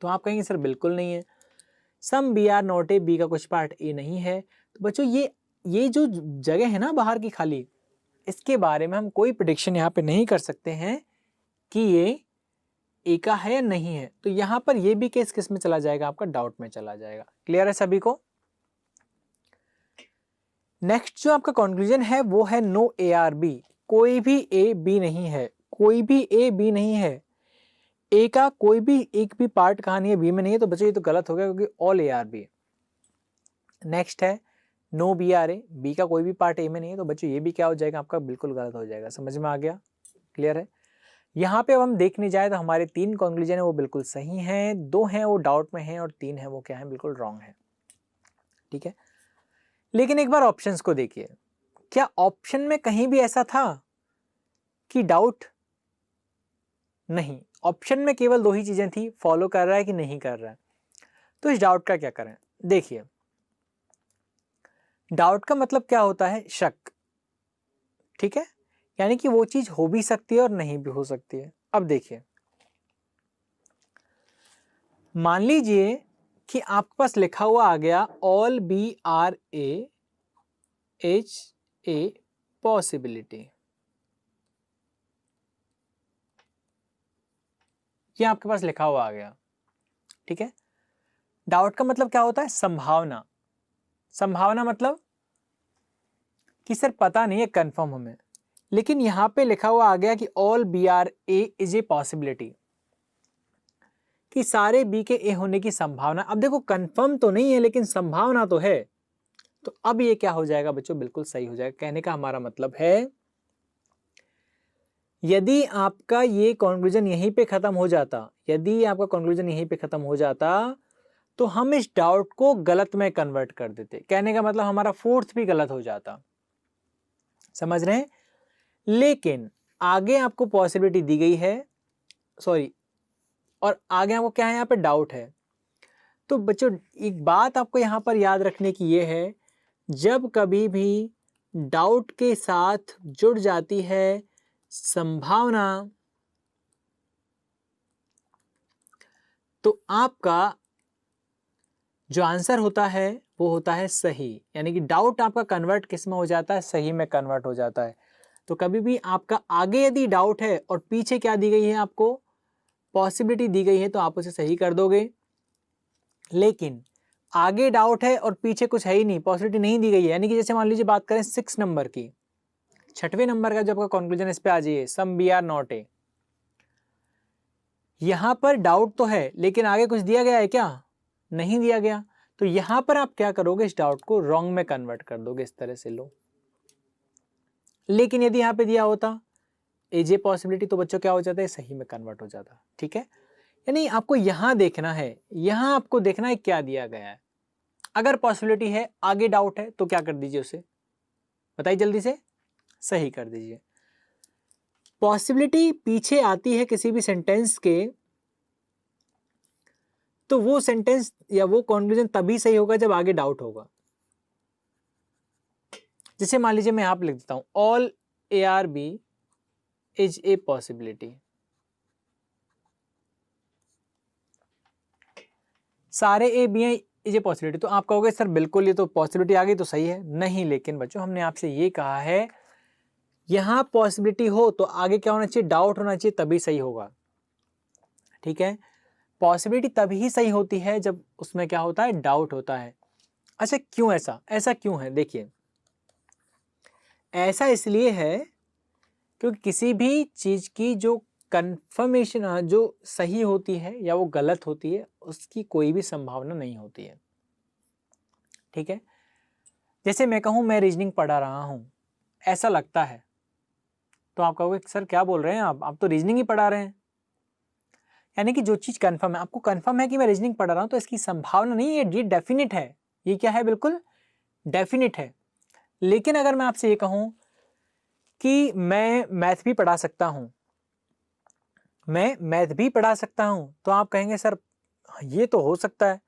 तो आप कहेंगे सर बिल्कुल नहीं है। Some B are not A, B का कुछ पार्ट ए नहीं है। तो बच्चों ये जो जगह है ना बाहर की खाली, इसके बारे में हम कोई प्रेडिक्शन यहाँ पे नहीं कर सकते हैं कि ये ए का है या नहीं है। तो यहाँ पर ये भी केस किस में चला जाएगा? आपका डाउट में चला जाएगा। क्लियर है सभी को? नेक्स्ट जो आपका कंक्लूजन है वो है नो ए आर बी। कोई भी ए बी नहीं है, कोई भी ए बी नहीं है। ए का कोई भी एक भी पार्ट कहाँ नहीं है? बी में नहीं है। तो बच्चों ये तो गलत हो गया, क्योंकि all A are B. Next है no B are A, B का कोई भी पार्ट ए में नहीं है। तो बच्चों ये भी क्या हो जाएगा? आपका बिल्कुल गलत हो जाएगा। समझ में आ गया? क्लियर है? यहाँ पे अब हम देखने जाए तो हमारे 3 कंक्लूजन है वो बिल्कुल सही हैं, 2 हैं वो डाउट में हैं और 3 है वो क्या है? बिल्कुल रॉन्ग है, ठीक है। लेकिन एक बार ऑप्शंस को देखिए, क्या ऑप्शन में कहीं भी ऐसा था कि डाउट? नहीं, ऑप्शन में केवल 2 ही चीजें थी, फॉलो कर रहा है कि नहीं कर रहा है। तो इस डाउट का क्या करें? देखिए, डाउट का मतलब क्या होता है? शक, ठीक है, यानी कि वो चीज हो भी सकती है और नहीं भी हो सकती है। अब देखिए, मान लीजिए कि आपके पास लिखा हुआ आ गया all B are A H a possibility, ये आपके पास लिखा हुआ आ गया, ठीक है। डाउट का मतलब क्या होता है? संभावना। संभावना मतलब कि सर पता नहीं है कंफर्म हमें, लेकिन यहां पे लिखा हुआ आ गया कि all B are A is a possibility. कि सारे बी के ए होने की संभावना, अब देखो कंफर्म तो नहीं है लेकिन संभावना तो है, तो अब ये क्या हो जाएगा बच्चों, बिल्कुल सही हो जाएगा। कहने का हमारा मतलब है यदि आपका ये कंक्लूजन यहीं पे खत्म हो जाता, यदि आपका कंक्लूजन यहीं पे खत्म हो जाता तो हम इस डाउट को गलत में कन्वर्ट कर देते। कहने का मतलब हमारा फोर्थ भी गलत हो जाता, समझ रहे हैं। लेकिन आगे आपको पॉसिबिलिटी दी गई है, सॉरी, और आगे आपको क्या है, यहाँ पे डाउट है। तो बच्चों एक बात आपको यहाँ पर याद रखने की ये है, जब कभी भी डाउट के साथ जुड़ जाती है संभावना, तो आपका जो आंसर होता है वो होता है सही। यानी कि डाउट आपका कन्वर्ट किस में हो जाता है, सही में कन्वर्ट हो जाता है। तो कभी भी आपका आगे यदि डाउट है और पीछे क्या दी गई है, आपको पॉसिबिलिटी दी गई है, तो आप उसे सही कर दोगे। लेकिन आगे डाउट है और पीछे कुछ है ही नहीं, पॉसिबिलिटी नहीं दी गई है, यानी कि जैसे मान लीजिए बात करें 6 नंबर की, 6वें नंबर का जो आपका कंक्लूजन, इस पे आ जाइए, some B are not A. यहां पर डाउट तो है लेकिन आगे कुछ दिया गया है क्या, नहीं दिया गया। तो यहां पर आप क्या करोगे, इस डाउट को रॉन्ग में कन्वर्ट कर दोगे, इस तरह से लो। लेकिन यदि यहां पे दिया होता एजे पॉसिबिलिटी, तो बच्चों क्या हो जाता है, सही में कन्वर्ट हो जाता। ठीक है, यानी आपको यहां देखना है, यहां आपको देखना है क्या दिया गया है। अगर पॉसिबिलिटी है, आगे डाउट है, तो क्या कर दीजिए, उसे बताइए जल्दी से, सही कर दीजिए। पॉसिबिलिटी पीछे आती है किसी भी सेंटेंस के, तो वो सेंटेंस या वो कंक्लूजन तभी सही होगा जब आगे डाउट होगा। जैसे मान लीजिए मैं यहां पर लिख देता हूं, all A are B is a possibility, सारे A B is a possibility. तो आप कहोगे सर बिल्कुल ये तो पॉसिबिलिटी आ गई तो सही है, नहीं, लेकिन बच्चों हमने आपसे ये कहा है यहां पॉसिबिलिटी हो तो आगे क्या होना चाहिए, डाउट होना चाहिए, तभी सही होगा। ठीक है, पॉसिबिलिटी तभी सही होती है जब उसमें क्या होता है, डाउट होता है। अच्छा क्यों ऐसा, ऐसा क्यों है, देखिए ऐसा इसलिए है क्योंकि किसी भी चीज की जो कंफर्मेशन जो सही होती है या वो गलत होती है, उसकी कोई भी संभावना नहीं होती है। ठीक है, जैसे मैं कहूं मैं रीजनिंग पढ़ा रहा हूं, ऐसा लगता है, तो आप कहोगे सर क्या बोल रहे हैं आप तो रीजनिंग ही पढ़ा रहे हैं। यानी कि जो चीज कंफर्म है, आपको कंफर्म है कि मैं रीजनिंग पढ़ रहा हूं, तो इसकी संभावना नहीं है, ये डेफिनेट है। ये क्या है, बिल्कुल डेफिनेट है। लेकिन अगर मैं आपसे ये कहूं कि मैं मैथ भी पढ़ा सकता हूं, मैं मैथ भी पढ़ा सकता हूं, तो आप कहेंगे सर ये तो हो सकता है।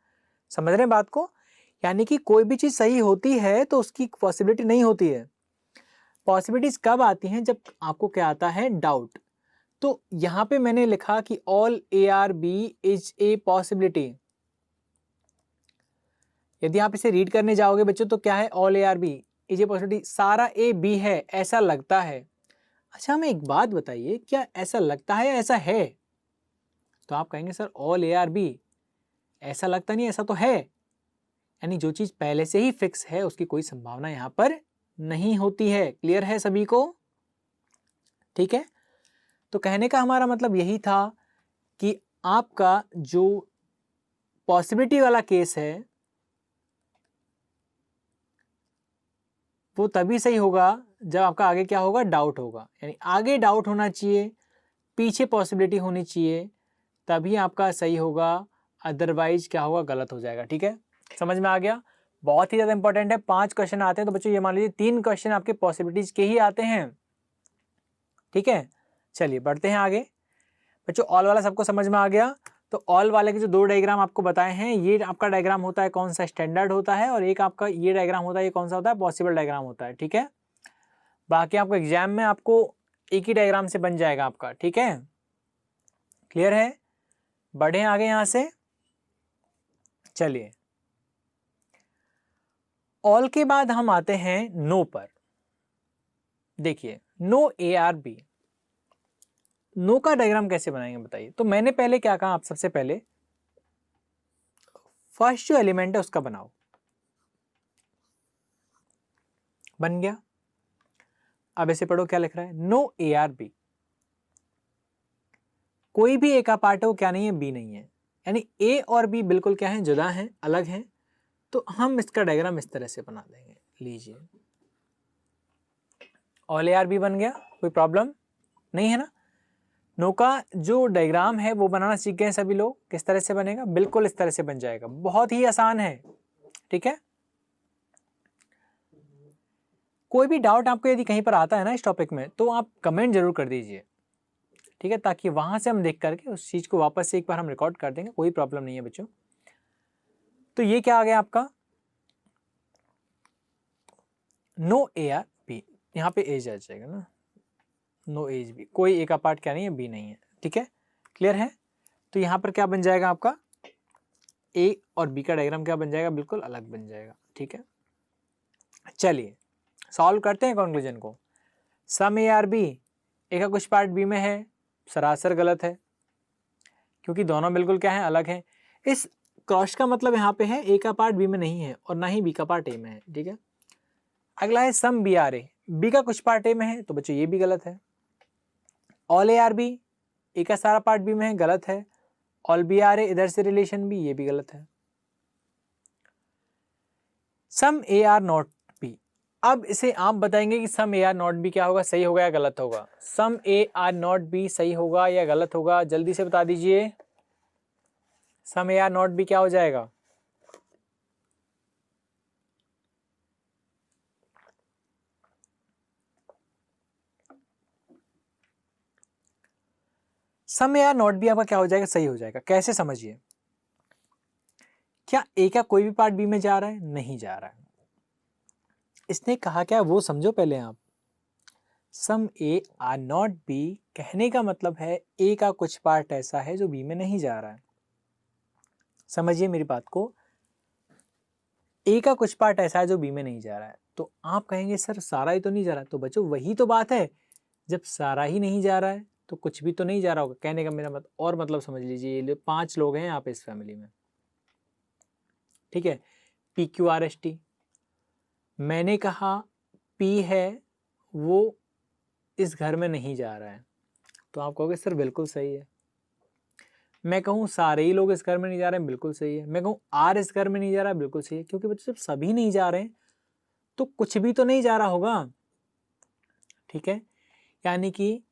समझ रहे हैं बात को, यानी कि कोई भी चीज सही होती है तो उसकी पॉसिबिलिटी नहीं होती है। पॉसिबिलिटीज कब आती हैं, जब आपको क्या आता है, डाउट। तो यहां पे मैंने लिखा कि all A are B is a possibility. यदि आप इसे रीड करने जाओगे बच्चों, तो क्या है, all A are B is a possibility, सारा ए बी है, ऐसा लगता है। अच्छा हमें एक बात बताइए, क्या ऐसा लगता है या ऐसा है? तो आप कहेंगे sir all A are B, ऐसा लगता नहीं, ऐसा तो है। यानी जो चीज पहले से ही फिक्स है उसकी कोई संभावना यहां पर नहीं होती है। क्लियर है सभी को? ठीक है, तो कहने का हमारा मतलब यही था कि आपका जो पॉसिबिलिटी वाला केस है वो तभी सही होगा जब आपका आगे क्या होगा, डाउट होगा। यानी आगे डाउट होना चाहिए, पीछे पॉसिबिलिटी होनी चाहिए, तभी आपका सही होगा, अदरवाइज क्या होगा, गलत हो जाएगा। ठीक है, समझ में आ गया? बहुत ही ज़्यादा इंपॉर्टेंट है। 5 क्वेश्चन आते हैं, तो बच्चों ये मान लीजिए 3 क्वेश्चन आपके पॉसिबिलिटीज के ही आते हैं। ठीक है, चलिए बढ़ते हैं आगे। बच्चों ऑल वाला सबको समझ में आ गया? तो ऑल वाले के जो 2 डायग्राम आपको बताए हैं, ये आपका डायग्राम होता है कौन सा, स्टैंडर्ड होता है, और एक आपका ये डायग्राम होता है, ये कौन सा होता है, पॉसिबल डायग्राम होता है। ठीक है, बाकी आपको एग्जाम में आपको एक ही डायग्राम से बन जाएगा आपका। ठीक है, क्लियर है? बढ़े आगे यहां से, चलिए ऑल के बाद हम आते हैं नो पर। देखिए no A are B, no का डायग्राम कैसे बनाएंगे बताइए। तो मैंने पहले क्या कहा, आप सबसे पहले फर्स्ट जो एलिमेंट है उसका बनाओ, बन गया। अब ऐसे पढ़ो क्या लिख रहा है, नो ए आर बी, कोई भी ए का पार्ट है वो क्या नहीं है, बी नहीं है। यानी ए और बी बिल्कुल क्या है, जुदा हैं, अलग हैं। तो हम इसका डायग्राम इस तरह से बना देंगे, लीजिए ऑल ए आर बी बन गया, कोई प्रॉब्लम नहीं है ना। नो का जो डायग्राम है वो बनाना सीख गए सभी लोग, किस तरह से बनेगा, बिल्कुल इस तरह से बन जाएगा, बहुत ही आसान है। ठीक है, कोई भी डाउट आपको यदि कहीं पर आता है ना इस टॉपिक में, तो आप कमेंट जरूर कर दीजिए, ठीक है, ताकि वहां से हम देख करके उस चीज को वापस से एक बार हम रिकॉर्ड कर देंगे, कोई प्रॉब्लम नहीं है बच्चों। तो ये क्या आ गया आपका, नो ए आर बी, यहाँ पे एज आ जाएगा ना, नो एज बी, कोई ए का पार्ट क्या नहीं है, बी नहीं है। ठीक है, क्लियर है। तो यहाँ पर क्या बन जाएगा आपका, ए और बी का डायग्राम क्या बन जाएगा, बिल्कुल अलग बन जाएगा। ठीक है, चलिए सॉल्व करते हैं कंक्लूजन को। सम ए आर बी, ए का कुछ पार्ट बी में है, सरासर गलत है, क्योंकि दोनों बिल्कुल क्या है, अलग है। इस क्रॉस का मतलब यहाँ पे है ए का पार्ट बी में नहीं है और ना ही बी का पार्ट ए में है। ठीक है, अगला है some B are A, B का कुछ पार्ट ए में है, तो बच्चों ये भी गलत है। All A are B, A का सारा पार्ट बी में है, गलत है। ऑल बी आर ए, इधर से रिलेशन भी, ये भी गलत है। सम ए आर नॉट बी, अब इसे आप बताएंगे कि सम ए आर नॉट बी क्या होगा, सही होगा या गलत होगा। सम ए आर नॉट बी सही होगा या गलत होगा, जल्दी से बता दीजिए। सम ए आर नॉट बी क्या हो जाएगा, सम ए आर नॉट बी आपका क्या हो जाएगा, सही हो जाएगा। कैसे, समझिए, क्या ए का कोई भी पार्ट बी में जा रहा है, नहीं जा रहा है। इसने कहा क्या, वो समझो पहले आप। सम ए आर नॉट बी कहने का मतलब है ए का कुछ पार्ट ऐसा है जो बी में नहीं जा रहा है। समझिए मेरी बात को, ए का कुछ पार्ट ऐसा है जो बी में नहीं जा रहा है। तो आप कहेंगे सर सारा ही तो नहीं जा रहा, तो बच्चों वही तो बात है, जब सारा ही नहीं जा रहा है तो कुछ भी तो नहीं जा रहा होगा। कहने का मेरा मतलब, और मतलब समझ लीजिए, ये 5 लोग हैं आप इस फैमिली में, ठीक है, P Q R S T. मैंने कहा पी है वो इस घर में नहीं जा रहा है, तो आप कहोगे सर बिल्कुल सही है। मैं कहूँ सारे ही लोग इस घर में नहीं जा रहे हैं, बिल्कुल सही है। मैं कहूँ आर इस घर में नहीं जा रहा है, बिल्कुल सही है, क्योंकि बच्चों जब सभी नहीं जा रहे हैं तो कुछ भी तो नहीं जा रहा होगा। ठीक है, यानी कि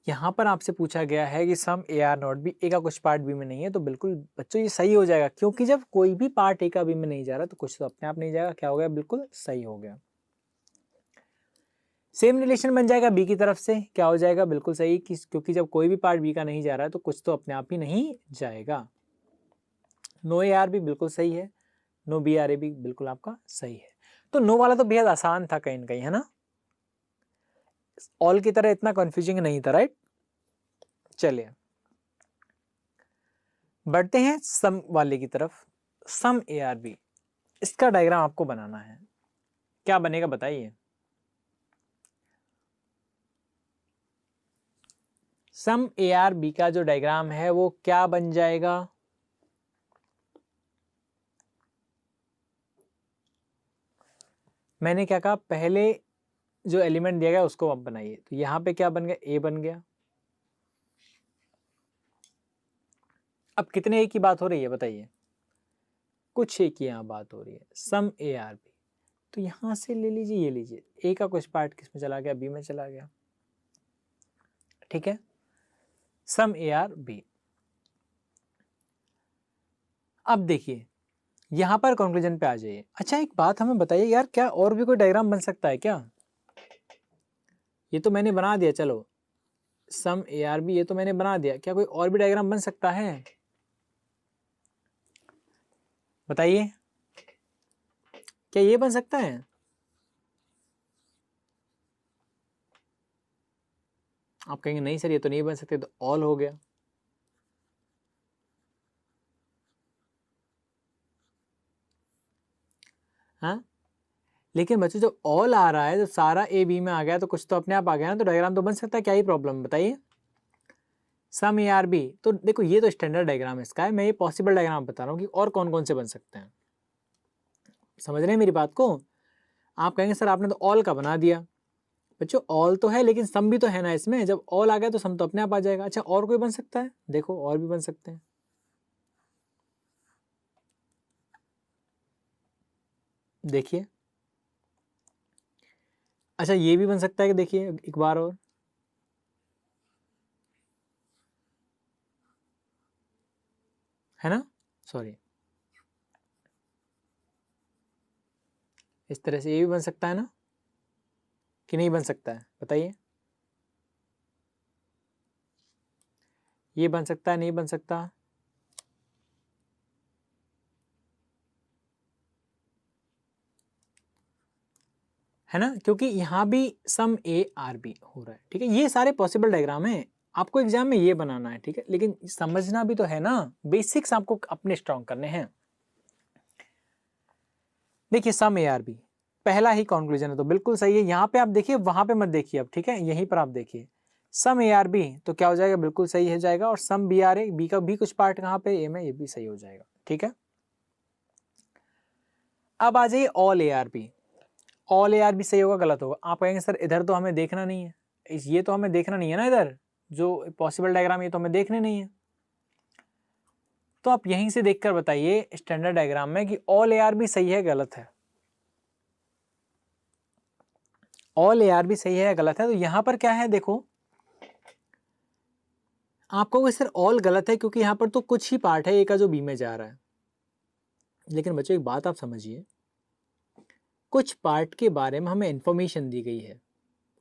यहाँ पर आपसे पूछा गया है कि सम A are not B, A का कुछ पार्ट बी में नहीं है, तो बिल्कुल बच्चों ये सही हो जाएगा, क्योंकि जब कोई भी पार्ट ए का बी में नहीं जा रहा तो कुछ तो अपने आप नहीं जाएगा। क्या हो गया, बिल्कुल सही हो गया। सेम रिलेशन बन जाएगा बी की तरफ से, क्या हो जाएगा, बिल्कुल सही, क्योंकि जब कोई भी पार्ट बी का नहीं जा रहा है तो कुछ तो अपने आप ही नहीं जाएगा। नो ए आर भी बिल्कुल सही है, नो बी आर ए भी बिल्कुल आपका सही है। तो नो वाला तो बेहद आसान था कहीं ना कहीं, है ना, ऑल की तरह इतना कंफ्यूजिंग नहीं था, राइट। चलिए बढ़ते हैं सम वाले की तरफ। सम ए आर बी, इसका डायग्राम आपको बनाना है, क्या बनेगा बताइए। सम ए आर बी का जो डायग्राम है वो क्या बन जाएगा, मैंने क्या कहा, पहले जो एलिमेंट दिया गया उसको आप बनाइए। तो यहां पे क्या बन गया, ए बन गया। अब कितने ए की बात हो रही है बताइए, कुछ ए की यहां बात हो रही है, सम ए आर बी। तो यहां से ले लीजिए, ये लीजिए, ए का कुछ पार्ट किस में चला गया, बी में चला गया। ठीक है, सम ए आर बी। अब देखिए यहां पर कंक्लूजन पे आ जाइए। अच्छा एक बात हमें बताइए यार, क्या और भी कोई डायग्राम बन सकता है क्या। ये तो मैंने बना दिया, चलो सम ए आर बी ये तो मैंने बना दिया, क्या कोई और भी डायग्राम बन सकता है, बताइए, क्या ये बन सकता है। आप कहेंगे नहीं सर ये तो नहीं बन सकते, तो ऑल हो गया। हाँ, लेकिन बच्चों जब ऑल आ रहा है, जब सारा ए बी में आ गया तो कुछ तो अपने आप आ गया ना, तो डायग्राम तो बन सकता है, क्या ही प्रॉब्लम बताइए। सम ए आर बी, तो देखो ये तो स्टैंडर्ड डायग्राम इसका है, मैं ये पॉसिबल डायग्राम बता रहा हूँ कि और कौन कौन से बन सकते हैं। समझ रहे हैं मेरी बात को। आप कहेंगे सर आपने तो ऑल का बना दिया, बच्चों ऑल तो है लेकिन सम भी तो है ना इसमें, जब ऑल आ गया तो सम तो अपने आप आ जाएगा। अच्छा और कोई बन सकता है, देखो और भी बन सकते हैं। देखिए, अच्छा ये भी बन सकता है कि देखिए एक बार और, है ना, सॉरी, इस तरह से ये भी बन सकता है ना, कि नहीं बन सकता है, बताइए, ये बन सकता है नहीं बन सकता, है ना, क्योंकि यहाँ भी सम ए आर बी हो रहा है, ठीक है, ये सारे पॉसिबल डायग्राम है, आपको एग्जाम में ये बनाना है, ठीक है, लेकिन समझना भी तो है ना, बेसिक्स आपको अपने स्ट्रॉन्ग करने हैं। देखिए सम ए आर बी पहला ही कंक्लूजन है तो बिल्कुल सही है, यहाँ पे आप देखिए, वहां पे मत देखिए अब, ठीक है, यहीं पर आप देखिए सम ए आर बी तो क्या हो जाएगा, बिल्कुल सही हो जाएगा, और some B are A, B का भी कुछ पार्ट कहाँ पे ए में, ये भी सही हो जाएगा, ठीक है। अब आ जाइए all A are B, all A are B सही होगा गलत होगा, आप कहेंगे सर इधर तो हमें देखना नहीं है, ये तो हमें देखना नहीं है ना, इधर जो पॉसिबल डायग्राम ये तो हमें देखने नहीं है, तो आप यहीं से देखकर बताइए स्टैंडर्ड डायग्राम में कि ऑल ए आर बी सही है गलत है, ऑल ए आर बी सही है गलत है, तो यहां पर क्या है देखो, आपको सर ऑल गलत है क्योंकि यहां पर तो कुछ ही पार्ट है ए का जो बी में जा रहा है, लेकिन बच्चों एक बात आप समझिए, कुछ पार्ट के बारे में हमें इंफॉर्मेशन दी गई है,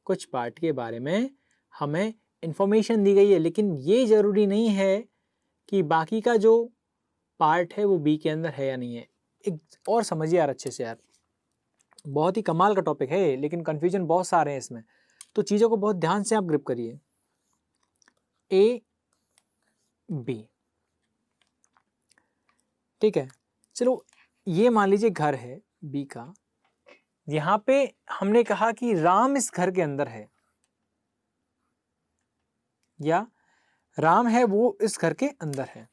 कुछ पार्ट के बारे में हमें इंफॉर्मेशन दी गई है, लेकिन ये जरूरी नहीं है कि बाकी का जो पार्ट है वो बी के अंदर है या नहीं है। एक और समझिए यार अच्छे से यार, बहुत ही कमाल का टॉपिक है लेकिन कंफ्यूजन बहुत सारे हैं इसमें, तो चीज़ों को बहुत ध्यान से आप ग्रिप करिए। ए बी, ठीक है, चलो ये मान लीजिए घर है बी का, यहाँ पे हमने कहा कि राम इस घर के अंदर है, या राम है वो इस घर के अंदर है,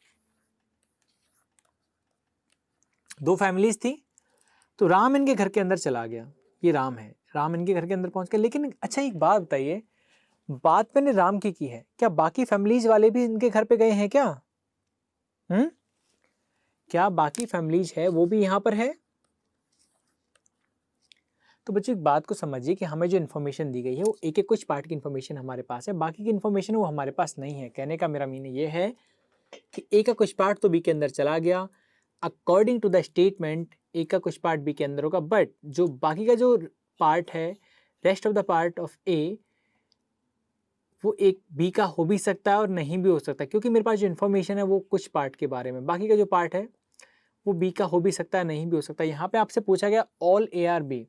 दो फैमिलीज थी, तो राम इनके घर के अंदर चला गया, ये राम है, राम इनके घर के अंदर पहुंच गया, लेकिन अच्छा एक बात बताइए, बात मैंने राम की है, क्या बाकी फैमिलीज वाले भी इनके घर पे गए हैं क्या? क्या बाकी फैमिलीज है वो भी यहाँ पर है? तो बच्चों एक बात को समझिए कि हमें जो इन्फॉर्मेशन दी गई है वो एक एक कुछ पार्ट की इन्फॉर्मेशन हमारे पास है, बाकी की इन्फॉर्मेशन वो हमारे पास नहीं है। कहने का मेरा मीनिंग ये है कि ए का कुछ पार्ट तो बी के अंदर चला गया, according to the statement A का कुछ पार्ट बी के अंदर होगा, बट जो बाकी का जो पार्ट है, rest of the part of A, वो एक बी का हो भी सकता है और नहीं भी हो सकता, क्योंकि मेरे पास जो इन्फॉर्मेशन है वो कुछ पार्ट के बारे में, बाकी का जो पार्ट है वो बी का हो भी सकता है नहीं भी हो सकता। यहाँ पे आपसे पूछा गया ऑल ए आर बी,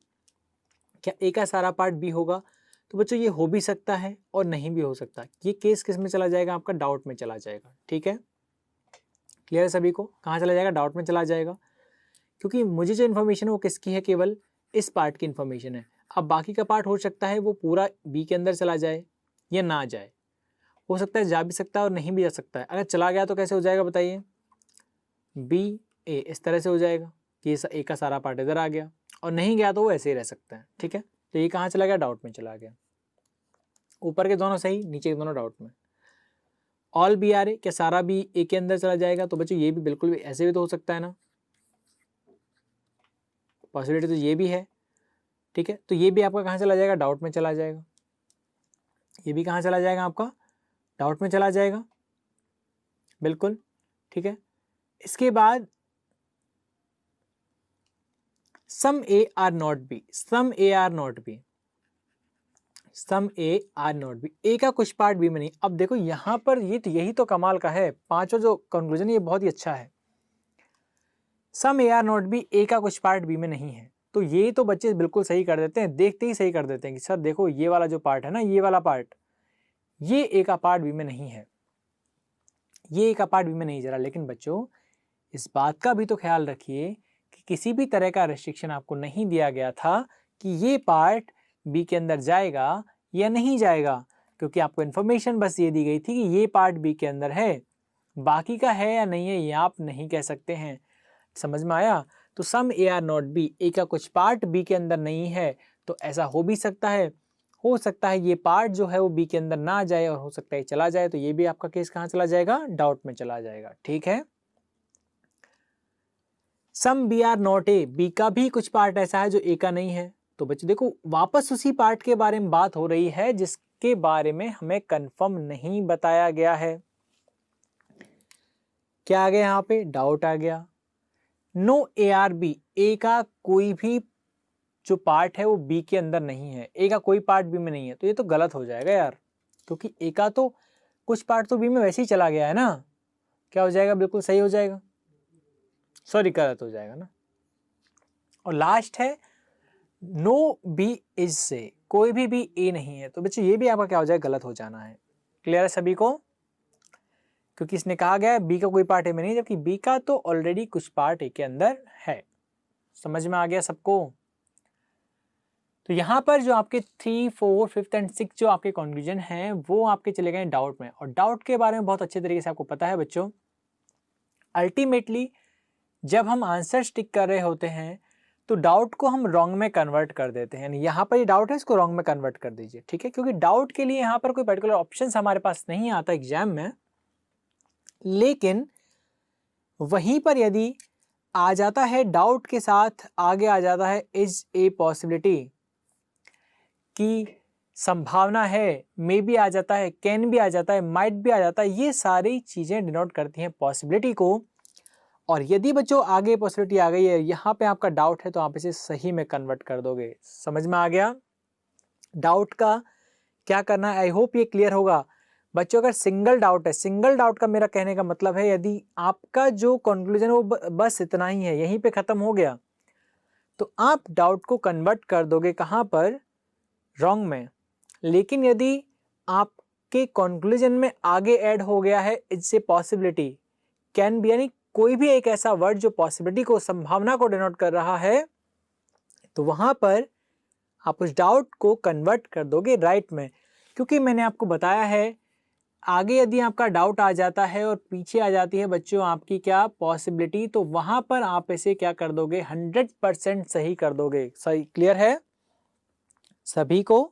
क्या ए का सारा पार्ट बी होगा? तो बच्चों ये हो भी सकता है और नहीं भी हो सकता, ये केस किस में चला जाएगा, आपका डाउट में चला जाएगा, ठीक है, क्लियर है सभी को, कहाँ चला जाएगा, डाउट में चला जाएगा, क्योंकि मुझे जो इन्फॉर्मेशन है वो किसकी है, केवल इस पार्ट की इन्फॉर्मेशन है। अब बाकी का पार्ट हो सकता है वो पूरा बी के अंदर चला जाए या ना जाए, हो सकता है जा भी सकता है और नहीं भी जा सकता है। अगर चला गया तो कैसे हो जाएगा बताइए, बी ए इस तरह से हो जाएगा कि ए का सारा पार्ट इधर आ गया, और नहीं गया तो वो ऐसे ही रह सकता है, ठीक है। तो ये कहाँ चला गया, डाउट में चला गया, ऊपर के दोनों सही नीचे के दोनों डाउट में। ऑल बी आर ए, क्या सारा बी ए के अंदर चला जाएगा? तो बच्चों ये भी बिल्कुल भी ऐसे भी तो हो सकता है ना, पॉसिबिलिटी तो ये भी है, ठीक है। तो ये भी आपका कहाँ चला जाएगा, डाउट में चला जाएगा, ये भी कहाँ चला जाएगा आपका, डाउट में चला जाएगा, बिल्कुल, ठीक है। इसके बाद some A are not B, some A are not B, some A are not B, A का कुछ पार्ट बी में नहीं। अब देखो यहाँ पर ये तो यही तो कमाल का है, पांचों जो कंक्लूजन ये बहुत ही अच्छा है, सम A are not B, A का कुछ पार्ट बी में नहीं है, तो ये तो बच्चे बिल्कुल सही कर देते हैं, देखते ही सही कर देते हैं कि सर देखो ये वाला जो पार्ट है ना, ये वाला पार्ट, ये ए का पार्ट बी में नहीं है, ये ए का पार्ट बी में नहीं जा रहा। लेकिन बच्चों इस बात का भी तो ख्याल रखिए कि किसी भी तरह का रेस्ट्रिक्शन आपको नहीं दिया गया था कि ये पार्ट बी के अंदर जाएगा या नहीं जाएगा, क्योंकि आपको इन्फॉर्मेशन बस ये दी गई थी कि ये पार्ट बी के अंदर है, बाकी का है या नहीं है ये आप नहीं कह सकते हैं। समझ में आया? तो सम A are not B, A का कुछ पार्ट बी के अंदर नहीं है, तो ऐसा हो भी सकता है, हो सकता है ये पार्ट जो है वो बी के अंदर ना जाए और हो सकता है चला जाए, तो ये भी आपका केस कहाँ चला जाएगा, डाउट में चला जाएगा, ठीक है। Some B are not A, B का भी कुछ पार्ट ऐसा है जो ए का नहीं है। तो बच्चों देखो वापस उसी पार्ट के बारे में बात हो रही है जिसके बारे में हमें कंफर्म नहीं बताया गया है। क्या आ गया यहाँ पे, डाउट आ गया। No A are B, A का कोई भी जो पार्ट है वो बी के अंदर नहीं है, ए का कोई पार्ट बी में नहीं है। तो ये तो गलत हो जाएगा यार, क्योंकि ए का तो कुछ पार्ट तो बी में वैसे ही चला गया है ना। क्या हो जाएगा, बिल्कुल सही हो जाएगा, सॉरी गलत हो जाएगा ना। और लास्ट है नो बी इज से, कोई भी बी ए नहीं है। तो बच्चों ये भी आपका क्या हो जाएगा, गलत हो जाना है। क्लियर है सभी को, क्योंकि इसने कहा गया है बी का कोई पार्ट ए में नहीं, जबकि बी का तो ऑलरेडी कुछ पार्ट ए के अंदर है। समझ में आ गया सबको। तो यहाँ पर जो आपके 3, 4, 5 एंड 6 जो आपके कंक्लूजन हैं वो आपके चले गए डाउट में। और डाउट के बारे में बहुत अच्छे तरीके से आपको पता है बच्चों, अल्टीमेटली जब हम आंसर स्टिक कर रहे होते हैं तो डाउट को हम रॉन्ग में कन्वर्ट कर देते हैं। यानी यहाँ पर ये डाउट है, इसको रॉन्ग में कन्वर्ट कर दीजिए, ठीक है। क्योंकि डाउट के लिए यहाँ पर कोई पर्टिकुलर ऑप्शन हमारे पास नहीं आता एग्जाम में, लेकिन वहीं पर यदि आ जाता है डाउट के साथ आगे आ जाता है इज ए पॉसिबिलिटी की संभावना है, मे भी आ जाता है, कैन भी आ जाता है, माइट भी आ जाता है, ये सारी चीजें डिनोट करती हैं पॉसिबिलिटी को। और यदि बच्चों आगे पॉसिबिलिटी आ गई है, यहाँ पे आपका डाउट है, तो आप इसे सही में कन्वर्ट कर दोगे। समझ में आ गया। डाउट का क्या करना है, आई होप ये क्लियर होगा बच्चों। अगर सिंगल डाउट है, सिंगल डाउट का मेरा कहने का मतलब है यदि आपका जो कंक्लूजन वो बस इतना ही है, यहीं पे खत्म हो गया, तो आप डाउट को कन्वर्ट कर दोगे कहाँ पर, रॉन्ग में। लेकिन यदि आपके कंक्लूजन में आगे ऐड हो गया है it's a possibility, can be, यानी कोई भी एक ऐसा वर्ड जो पॉसिबिलिटी को, संभावना को डिनोट कर रहा है, तो वहां पर आप उस डाउट को कन्वर्ट कर दोगे राइट में। क्योंकि मैंने आपको बताया है आगे यदि आपका डाउट आ जाता है और पीछे आ जाती है बच्चों आपकी क्या पॉसिबिलिटी, तो वहां पर आप इसे क्या कर दोगे, 100% सही कर दोगे। सही, क्लियर है सभी को।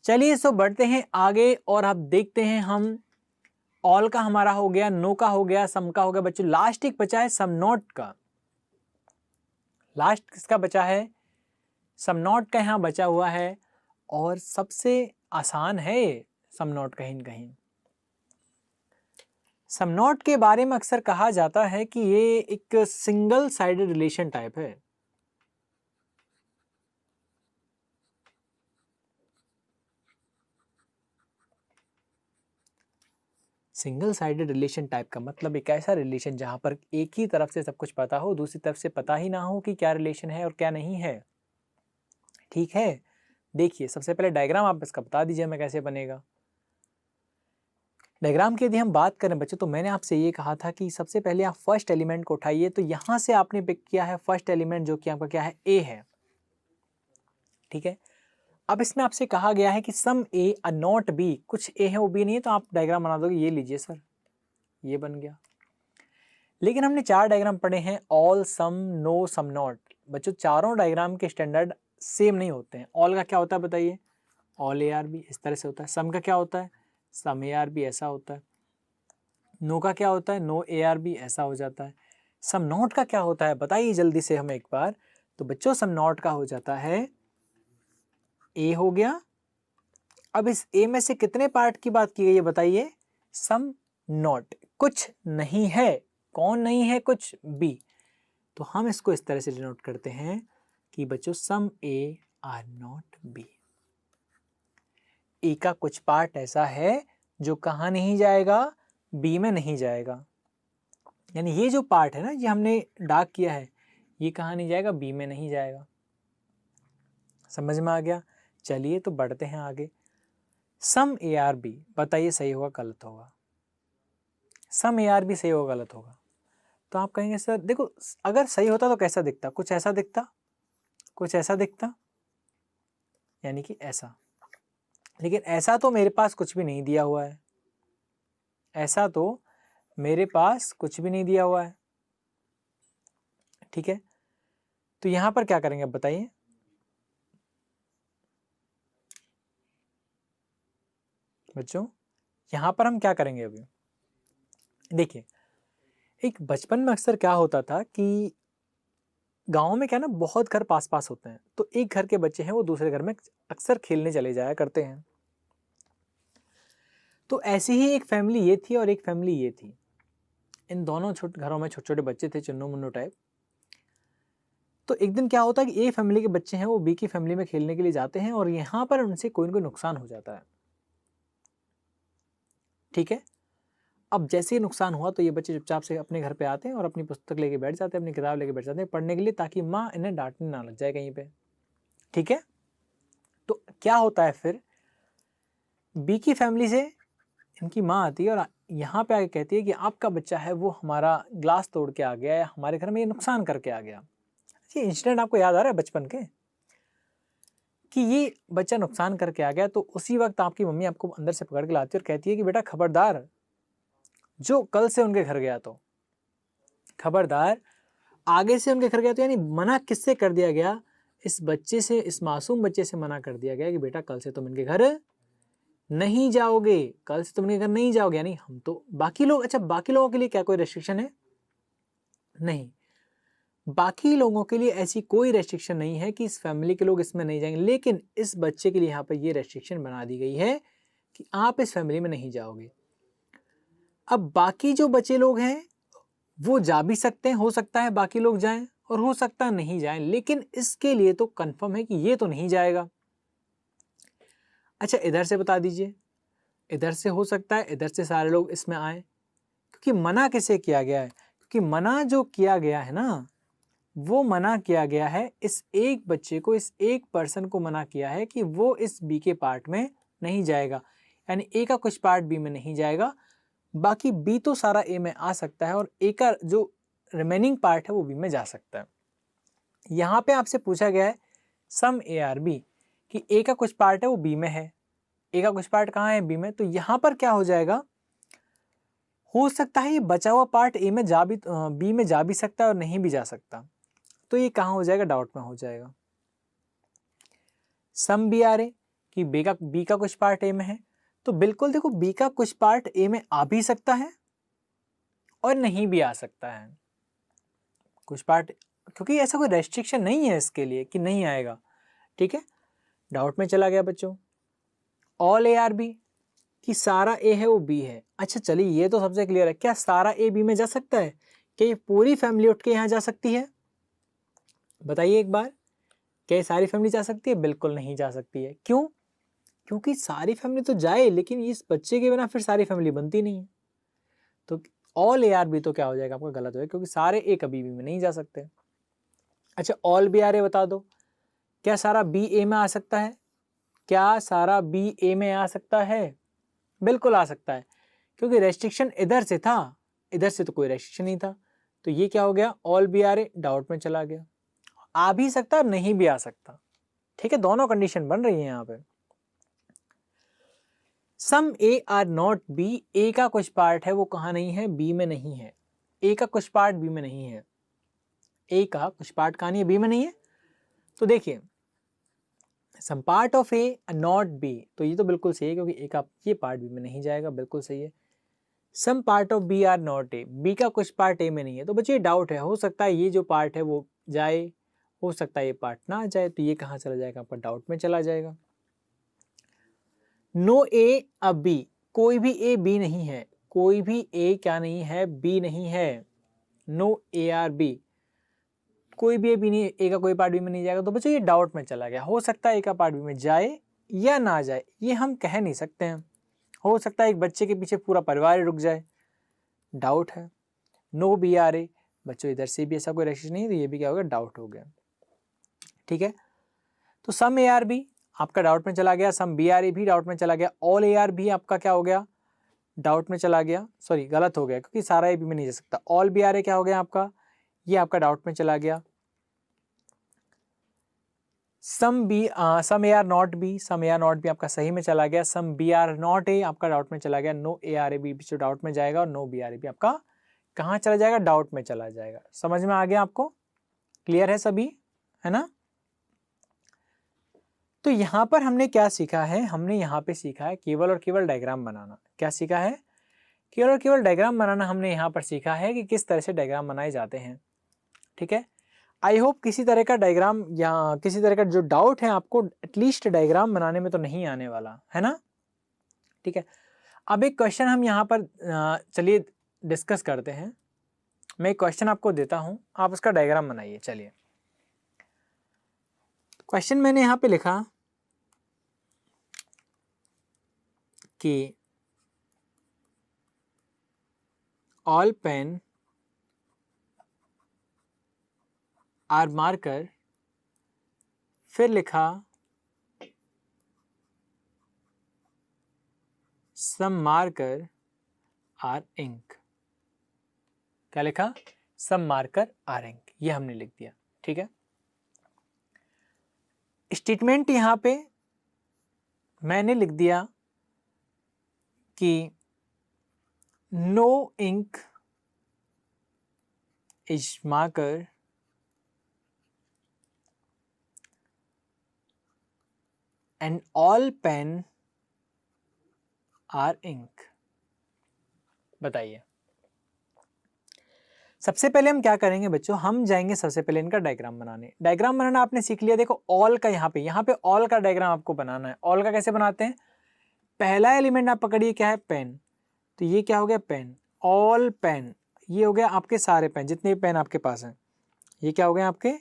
चलिए सो बढ़ते हैं आगे और अब देखते हैं हम, ऑल का हमारा हो गया, नो का हो गया, सम का हो गया बच्चों। लास्ट एक बचा है सम नॉट का। लास्ट किसका बचा है, सम नॉट का यहाँ बचा हुआ है। और सबसे आसान है सम नॉट कहीं न कहीं। सम नॉट के बारे में अक्सर कहा जाता है कि ये एक सिंगल साइडेड रिलेशन टाइप है। सिंगल साइडेड रिलेशन टाइप का मतलब एक ऐसा रिलेशन जहां पर एक ही तरफ से सब कुछ पता हो, दूसरी तरफ से पता ही ना हो कि क्या रिलेशन है और क्या नहीं है। ठीक है, देखिए सबसे पहले डायग्राम आप इसका बता दीजिए हमें कैसे बनेगा। डायग्राम की यदि हम बात करें बच्चों, तो मैंने आपसे ये कहा था कि सबसे पहले आप फर्स्ट एलिमेंट को उठाइए। तो यहां से आपने पिक किया है फर्स्ट एलिमेंट जो कि आपका क्या है, ए है। ठीक है, अब इसमें आपसे कहा गया है कि सम ए अ नॉट बी, कुछ ए है वो बी नहीं है, तो आप डायग्राम बना दोगे। ये लीजिए सर, ये बन गया। लेकिन हमने 4 डायग्राम पढ़े हैं, all, some, no, some not. बच्चों चारों डायग्राम के स्टैंडर्ड सेम नहीं होते हैं। ऑल का क्या होता है बताइए, ऑल ए आर बी इस तरह से होता है। सम का क्या होता है, सम ए आर बी ऐसा होता है। नो का क्या होता है, नो ए आर बी ऐसा हो जाता है। सम नॉट का क्या होता है बताइए जल्दी से हमें एक बार। तो बच्चों सम नॉट का हो जाता है, ए हो गया। अब इस ए में से कितने पार्ट की बात की गई है बताइए, सम नॉट, कुछ नहीं है। कौन नहीं है, कुछ, बी। तो हम इसको इस तरह से डिनोट करते हैं कि बच्चों सम A are not B. A का कुछ पार्ट ऐसा है जो कहाँ नहीं जाएगा, बी में नहीं जाएगा। यानी ये जो पार्ट है ना, ये हमने डार्क किया है, ये कहाँ नहीं जाएगा, बी में नहीं जाएगा। समझ में आ गया। चलिए तो बढ़ते हैं आगे। सम ए आर बी बताइए सही होगा गलत होगा, सम ए आर बी सही होगा गलत होगा। तो आप कहेंगे सर देखो अगर सही होता तो कैसा दिखता, कुछ ऐसा दिखता, कुछ ऐसा दिखता, यानी कि ऐसा। लेकिन ऐसा तो मेरे पास कुछ भी नहीं दिया हुआ है, ऐसा तो मेरे पास कुछ भी नहीं दिया हुआ है। ठीक है, तो यहां पर क्या करेंगे अब बताइए। बच्चों यहां पर हम क्या करेंगे अभी, देखिए एक बचपन में अक्सर क्या होता था कि गाँव में क्या ना बहुत घर पास-पास होते हैं, तो एक घर के बच्चे हैं वो दूसरे घर में अक्सर खेलने चले जाया करते हैं। तो ऐसी ही एक फैमिली ये थी और एक फैमिली ये थी। इन दोनों घरों में छोटे-छोटे बच्चे थे चुन्नू-मुन्नू टाइप। तो एक दिन क्या होता है कि ए फैमिली के बच्चे हैं वो बी की फैमिली में खेलने के लिए जाते हैं और यहाँ पर उनसे कोई न कोई नुकसान हो जाता है। ठीक है? अब जैसे ही नुकसान हुआ तो ये बच्चे चुपचाप से अपने घर पे आते हैं और अपनी पुस्तक लेके बैठ जाते हैं, अपनी किताब लेके बैठ जाते हैं पढ़ने के लिए, ताकि माँ इन्हें डाँटने ना लग जाए कहीं पे। ठीक है? तो क्या होता है फिर, बी की फैमिली से इनकी माँ आती है और यहाँ पे आके कहती है कि आपका बच्चा है वो हमारा ग्लास तोड़ के आ गया है, हमारे घर में ये नुकसान करके आ गया। ये इंसिडेंट आपको याद आ रहा है बचपन के, कि ये बच्चा नुकसान करके आ गया? तो उसी वक्त आपकी मम्मी आपको अंदर से पकड़ के लाती है और कहती है कि बेटा खबरदार, जो कल से उनके घर गया तो खबरदार, आगे से उनके घर गया तो यानी मना किससे कर दिया गया? इस बच्चे से, इस मासूम बच्चे से मना कर दिया गया कि बेटा कल से तुम इनके घर नहीं जाओगे, कल से तुम इनके घर नहीं जाओगे। यानी हम तो बाकी लोग, अच्छा बाकी लोगों के लिए क्या कोई रेस्ट्रिक्शन है? नहीं, बाकी लोगों के लिए ऐसी कोई रेस्ट्रिक्शन नहीं है कि इस फैमिली के लोग इसमें नहीं जाएंगे, लेकिन इस बच्चे के लिए यहाँ पर ये रेस्ट्रिक्शन बना दी गई है कि आप इस फैमिली में नहीं जाओगे। अब बाकी जो बचे लोग हैं वो जा भी सकते हैं, हो सकता है बाकी लोग जाएं और हो सकता है नहीं जाएं, लेकिन इसके लिए तो कंफर्म है कि ये तो नहीं जाएगा। अच्छा इधर से बता दीजिए, इधर से हो सकता है इधर से सारे लोग इसमें आए, क्योंकि मना किसे किया गया है? क्योंकि मना जो किया गया है ना, वो मना किया गया है इस एक बच्चे को, इस एक पर्सन को मना किया है कि वो इस बी के पार्ट में नहीं जाएगा। यानी ए का कुछ पार्ट बी में नहीं जाएगा, बाकी बी तो सारा ए में आ सकता है और ए का जो रिमेनिंग पार्ट है वो बी में जा सकता है। यहाँ पे आपसे पूछा गया है सम ए आर बी, कि ए का कुछ पार्ट है वो बी में है, ए का कुछ पार्ट कहाँ है? बी में। तो यहाँ पर क्या हो जाएगा, हो सकता है ये बचा हुआ पार्ट ए में जा भी, बी में जा भी सकता है और नहीं भी जा सकता। तो ये कहाँ हो जाएगा? डाउट में हो जाएगा। सम बी आर ए, कि बी का कुछ पार्ट ए में है, तो बिल्कुल देखो बी का कुछ पार्ट ए में आ भी सकता है और नहीं भी आ सकता है। कुछ पार्ट, क्योंकि ऐसा कोई रेस्ट्रिक्शन नहीं है इसके लिए कि नहीं आएगा। ठीक है, डाउट में चला गया बच्चों। ऑल ए आर बी, कि सारा ए है वो बी है। अच्छा चलिए ये तो सबसे क्लियर है, क्या सारा ए बी में जा सकता है? क्या ये पूरी फैमिली उठ के यहाँ जा सकती है? बताइए एक बार, क्या ये सारी फैमिली जा सकती है? बिल्कुल नहीं जा सकती है। क्यों? क्योंकि सारी फैमिली तो जाए, लेकिन इस बच्चे के बिना फिर सारी फैमिली बनती नहीं है। तो ऑल ए आर बी तो क्या हो जाएगा आपका? गलत हो जाएगा, क्योंकि सारे ए कभी बी में नहीं जा सकते। अच्छा ऑल बी आर ए बता दो, क्या सारा बी ए में आ सकता है? क्या सारा बी ए में आ सकता है? बिल्कुल आ सकता है, क्योंकि रेस्ट्रिक्शन इधर से था, इधर से तो कोई रेस्ट्रिक्शन नहीं था। तो ये क्या हो गया? All B are A doubt में चला गया। आ भी सकता है, नहीं भी आ सकता। ठीक है, दोनों कंडीशन बन रही है यहाँ पे। सम A are not B, A का कुछ पार्ट है वो कहाँ नहीं है? बी में नहीं है। ए का कुछ पार्ट बी में नहीं है, ए का कुछ पार्ट कहाँ नहीं है? बी में नहीं है। तो देखिए some part of A not B, तो ये तो बिल्कुल सही है, क्योंकि ए का ये पार्ट बी में नहीं जाएगा, बिल्कुल सही है। Some part of B are not A, B का कुछ पार्ट ए में नहीं है। तो बच्चे डाउट है, हो सकता है ये जो पार्ट है वो जाए, हो सकता है ये पार्ट ना जाए। तो ये कहाँ चला जाएगा आपका? डाउट में चला जाएगा। नो ए अब बी, कोई भी ए बी नहीं है, कोई भी ए क्या नहीं है? बी नहीं है। नो ए आर बी, कोई भी ए बी नहीं, ए का कोई पार्ट बी में नहीं जाएगा। तो बच्चों ये डाउट में चला गया। हो सकता है ए का पार्ट बी में जाए या ना जाए, ये हम कह नहीं सकते हैं। हो सकता है एक बच्चे के पीछे पूरा परिवार रुक जाए, डाउट है। नो बी आर ए, बच्चों इधर से भी ऐसा कोई रेस्ट्रिक्शन नहीं है, तो ये भी क्या हो गया? डाउट हो गया। ठीक है, तो सम ए आर बी आपका डाउट में चला गया, सम बी आर ए भी डाउट में चला गया, ऑल ए आर भी आपका क्या हो गया? डाउट में चला गया। सॉरी गलत हो गया, क्योंकि सारा ए बी में नहीं जा सकता। ऑल बी आर ए क्या हो गया आपका? ये आपका डाउट में चला गया। Some A are not B, some A are not B आपका सही में चला गया। Some B are not A आपका डाउट में चला गया। No A are A B जो डाउट में जाएगा, और no B are A B आपका कहाँ चला जाएगा? डाउट में चला जाएगा। समझ में आ गया आपको? क्लियर है सभी, है ना? तो यहाँ पर हमने क्या सीखा है? हमने यहाँ पे सीखा है केवल और केवल डायग्राम बनाना। क्या सीखा है? केवल और केवल डायग्राम बनाना हमने यहाँ पर सीखा है कि किस तरह से डायग्राम बनाए जाते हैं। ठीक है, आई होप किसी तरह का डायग्राम या किसी तरह का जो डाउट है आपको एटलीस्ट डायग्राम बनाने में तो नहीं आने वाला है ना। ठीक है, अब एक क्वेश्चन हम यहाँ पर चलिए डिस्कस करते हैं। मैं एक क्वेश्चन आपको देता हूँ, आप उसका डायग्राम बनाइए। चलिए, क्वेश्चन मैंने यहाँ पे लिखा कि ऑल पेन आर मार्कर, फिर लिखा सम मार्कर आर इंक। क्या लिखा? सम मार्कर आर इंक, ये हमने लिख दिया। ठीक है, स्टेटमेंट यहां पे मैंने लिख दिया कि no ink is marker and all pen are ink. बताइए, सबसे पहले हम क्या करेंगे बच्चों, हम जाएंगे सबसे पहले इनका डायग्राम बनाने। डायग्राम बनाना आपने सीख लिया। देखो ऑल का यहाँ पे ऑल का डायग्राम आपको बनाना है। ऑल का कैसे बनाते हैं, पहला एलिमेंट आप पकड़िए, क्या है? पेन। तो ये क्या हो गया? पेन। ऑल पेन, ये हो गया आपके सारे पेन, जितने पेन आपके पास हैं। ये क्या हो गए आपके?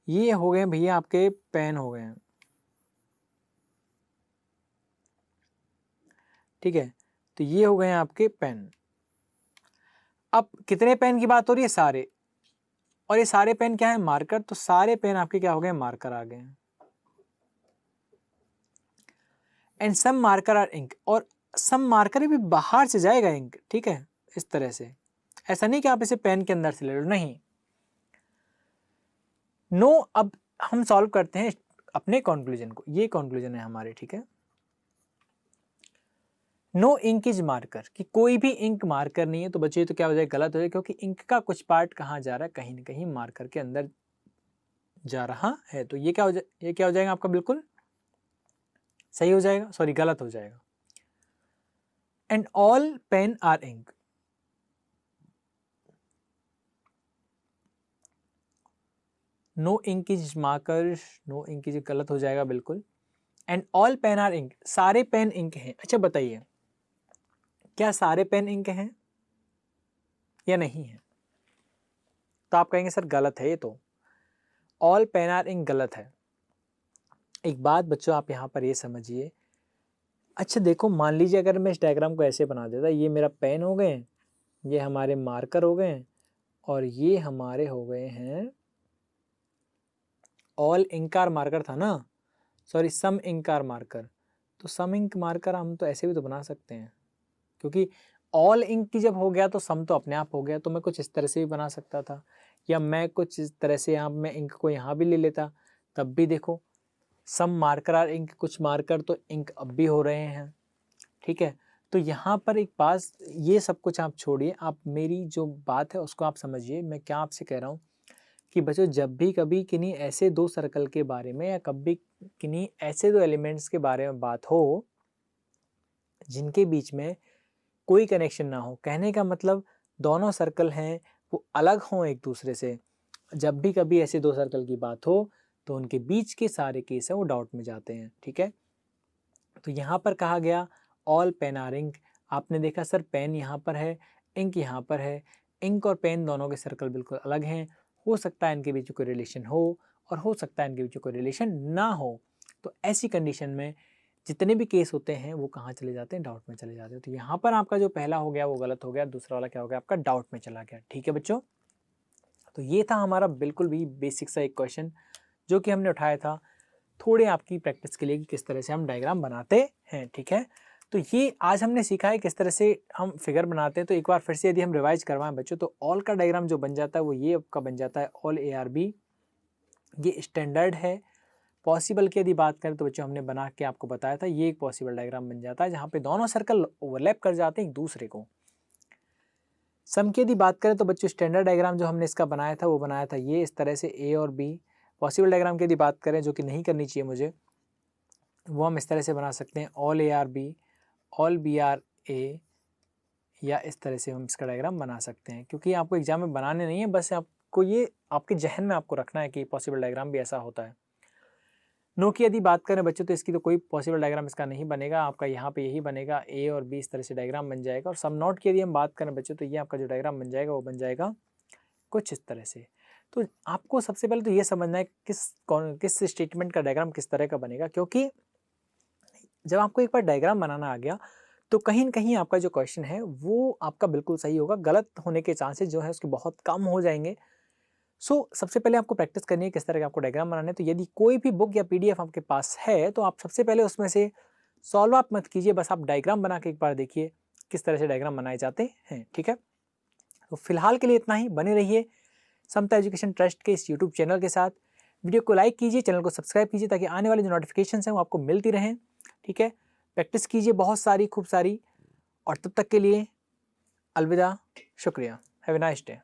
ये हो गए भैया आपके पेन हो गए हैं। ठीक है, तो ये हो गए आपके पेन। अब कितने पेन की बात हो रही है? सारे। और ये सारे पेन क्या है? मार्कर। तो सारे पेन आपके क्या हो गए? मार्कर आ गए हैं। And some marker are ink, और सम मार्कर भी बाहर से जाएगा इंक। ठीक है, इस तरह से, ऐसा नहीं कि आप इसे पेन के अंदर से ले लो, नहीं। नो, अब हम सॉल्व करते हैं अपने कंक्लूजन को। ये कंक्लूजन है हमारे। ठीक है, नो इंक इज मार्कर, कि कोई भी इंक मार्कर नहीं है। तो बच्चे तो क्या हो जाएगा? गलत हो जाएगा, क्योंकि इंक का कुछ पार्ट कहाँ जा रहा है? कहीं ना कहीं मार्कर के अंदर जा रहा है। तो ये क्या हो जाए, ये क्या हो जाएगा आपका? बिल्कुल सही हो जाएगा, सॉरी गलत हो जाएगा। And all pen are ink, no ink is marker, no ink is गलत हो जाएगा बिल्कुल। And all pen are ink, सारे पेन इंक हैं। अच्छा बताइए, क्या सारे पेन इंक हैं या नहीं है? तो आप कहेंगे सर गलत है ये तो, ऑल पेन आर इंक गलत है। एक बात बच्चों आप यहाँ पर ये समझिए। अच्छा देखो, मान लीजिए अगर मैं इस डायग्राम को ऐसे बना देता, ये मेरा पेन हो गए, ये हमारे मार्कर हो गए, और ये हमारे हो गए हैं ऑल इंकार मार्कर था ना, सॉरी सम इंकार मार्कर। तो सम इंक मार्कर हम तो ऐसे भी तो बना सकते हैं, क्योंकि ऑल इंक की जब हो गया तो सम तो अपने आप हो गया। तो मैं कुछ इस तरह से भी बना सकता था, या मैं कुछ इस तरह से यहाँ मैं इंक को यहाँ भी ले लेता, तब भी देखो सम मार्कर आर इंक, कुछ मार्कर तो इंक अब भी हो रहे हैं। ठीक है, तो यहाँ पर एक बात, ये सब कुछ आप छोड़िए, आप मेरी जो बात है उसको आप समझिए। मैं क्या आपसे कह रहा हूँ कि बच्चों, जब भी कभी किन्हीं ऐसे दो सर्कल के बारे में या कभी किन्हीं ऐसे दो एलिमेंट्स के बारे में बात हो जिनके बीच में कोई कनेक्शन ना हो, कहने का मतलब दोनों सर्कल हैं वो अलग हों एक दूसरे से, जब भी कभी ऐसे दो सर्कल की बात हो तो उनके बीच के सारे केस हैं वो डाउट में जाते हैं। ठीक है, तो यहाँ पर कहा गया ऑल पेन आर इंक। आपने देखा सर पेन यहाँ पर है, इंक यहाँ पर है। इंक और पेन दोनों के सर्कल बिल्कुल अलग हैं। हो सकता है इनके बीच में कोई रिलेशन हो और हो सकता है इनके बीच में कोई रिलेशन ना हो। तो ऐसी कंडीशन में जितने भी केस होते हैं वो कहाँ चले जाते हैं? डाउट में चले जाते हैं। तो यहाँ पर आपका जो पहला हो गया वो गलत हो गया, दूसरा वाला क्या हो गया आपका? डाउट में चला गया। ठीक है बच्चों, तो ये था हमारा बिल्कुल भी बेसिक सा एक क्वेश्चन जो कि हमने उठाया था थोड़े आपकी प्रैक्टिस के लिए कि किस तरह से हम डायग्राम बनाते हैं। ठीक है, तो ये आज हमने सीखा है किस तरह से हम फिगर बनाते हैं। तो एक बार फिर से यदि हम रिवाइज करवाएं बच्चों, तो ऑल का डायग्राम जो बन जाता है वो ये आपका बन जाता है ऑल ARB। ये स्टैंडर्ड है। पॉसिबल की यदि बात करें तो बच्चों हमने बना के आपको बताया था, ये एक पॉसिबल डायग्राम बन जाता है जहाँ पे दोनों सर्कल ओवरलैप कर जाते हैं एक दूसरे को। सम की यदि बात करें तो बच्चों स्टैंडर्ड डायग्राम जो हमने इसका बनाया था वो बनाया था ये इस तरह से A और B। पॉसिबल डायग्राम की यदि बात करें जो कि नहीं करनी चाहिए मुझे, वो हम इस तरह से बना सकते हैं ऑल ARB, ऑल BRA, या इस तरह से हम इसका डायग्राम बना सकते हैं, क्योंकि आपको एग्जाम में बनाने नहीं है, बस आपको ये आपके जहन में आपको रखना है कि पॉसिबल डायग्राम भी ऐसा होता है। नो की यदि बात करें बच्चों तो इसकी तो कोई पॉसिबल डायग्राम इसका नहीं बनेगा, आपका यहाँ पे यही बनेगा, ए और बी इस तरह से डायग्राम बन जाएगा। और सम नॉट की यदि हम बात करें बच्चों तो ये आपका जो डायग्राम बन जाएगा वो बन जाएगा कुछ इस तरह से। तो आपको सबसे पहले तो ये समझना है किस स्टेटमेंट का डायग्राम किस तरह का बनेगा, क्योंकि जब आपको एक बार डायग्राम बनाना आ गया तो कहीं न कहीं आपका जो क्वेश्चन है वो आपका बिल्कुल सही होगा, गलत होने के चांसेस जो है उसके बहुत कम हो जाएंगे। सबसे पहले आपको प्रैक्टिस करनी है किस तरह के आपको डायग्राम बनाने हैं। तो यदि कोई भी बुक या पीडीएफ आपके पास है तो आप सबसे पहले उसमें से सॉल्व आप मत कीजिए, बस आप डायग्राम बना के एक बार देखिए किस तरह से डायग्राम बनाए जाते हैं, ठीक है। तो फिलहाल के लिए इतना ही, बने रहिए समता एजुकेशन ट्रस्ट के इस यूट्यूब चैनल के साथ। वीडियो को लाइक कीजिए, चैनल को सब्सक्राइब कीजिए ताकि आने वाली जो नोटिफिकेशन हैं वो आपको मिलती रहें, ठीक है। प्रैक्टिस कीजिए बहुत सारी, खूब सारी, और तब तक के लिए अलविदा, शुक्रिया, हैव ए नाइस डे।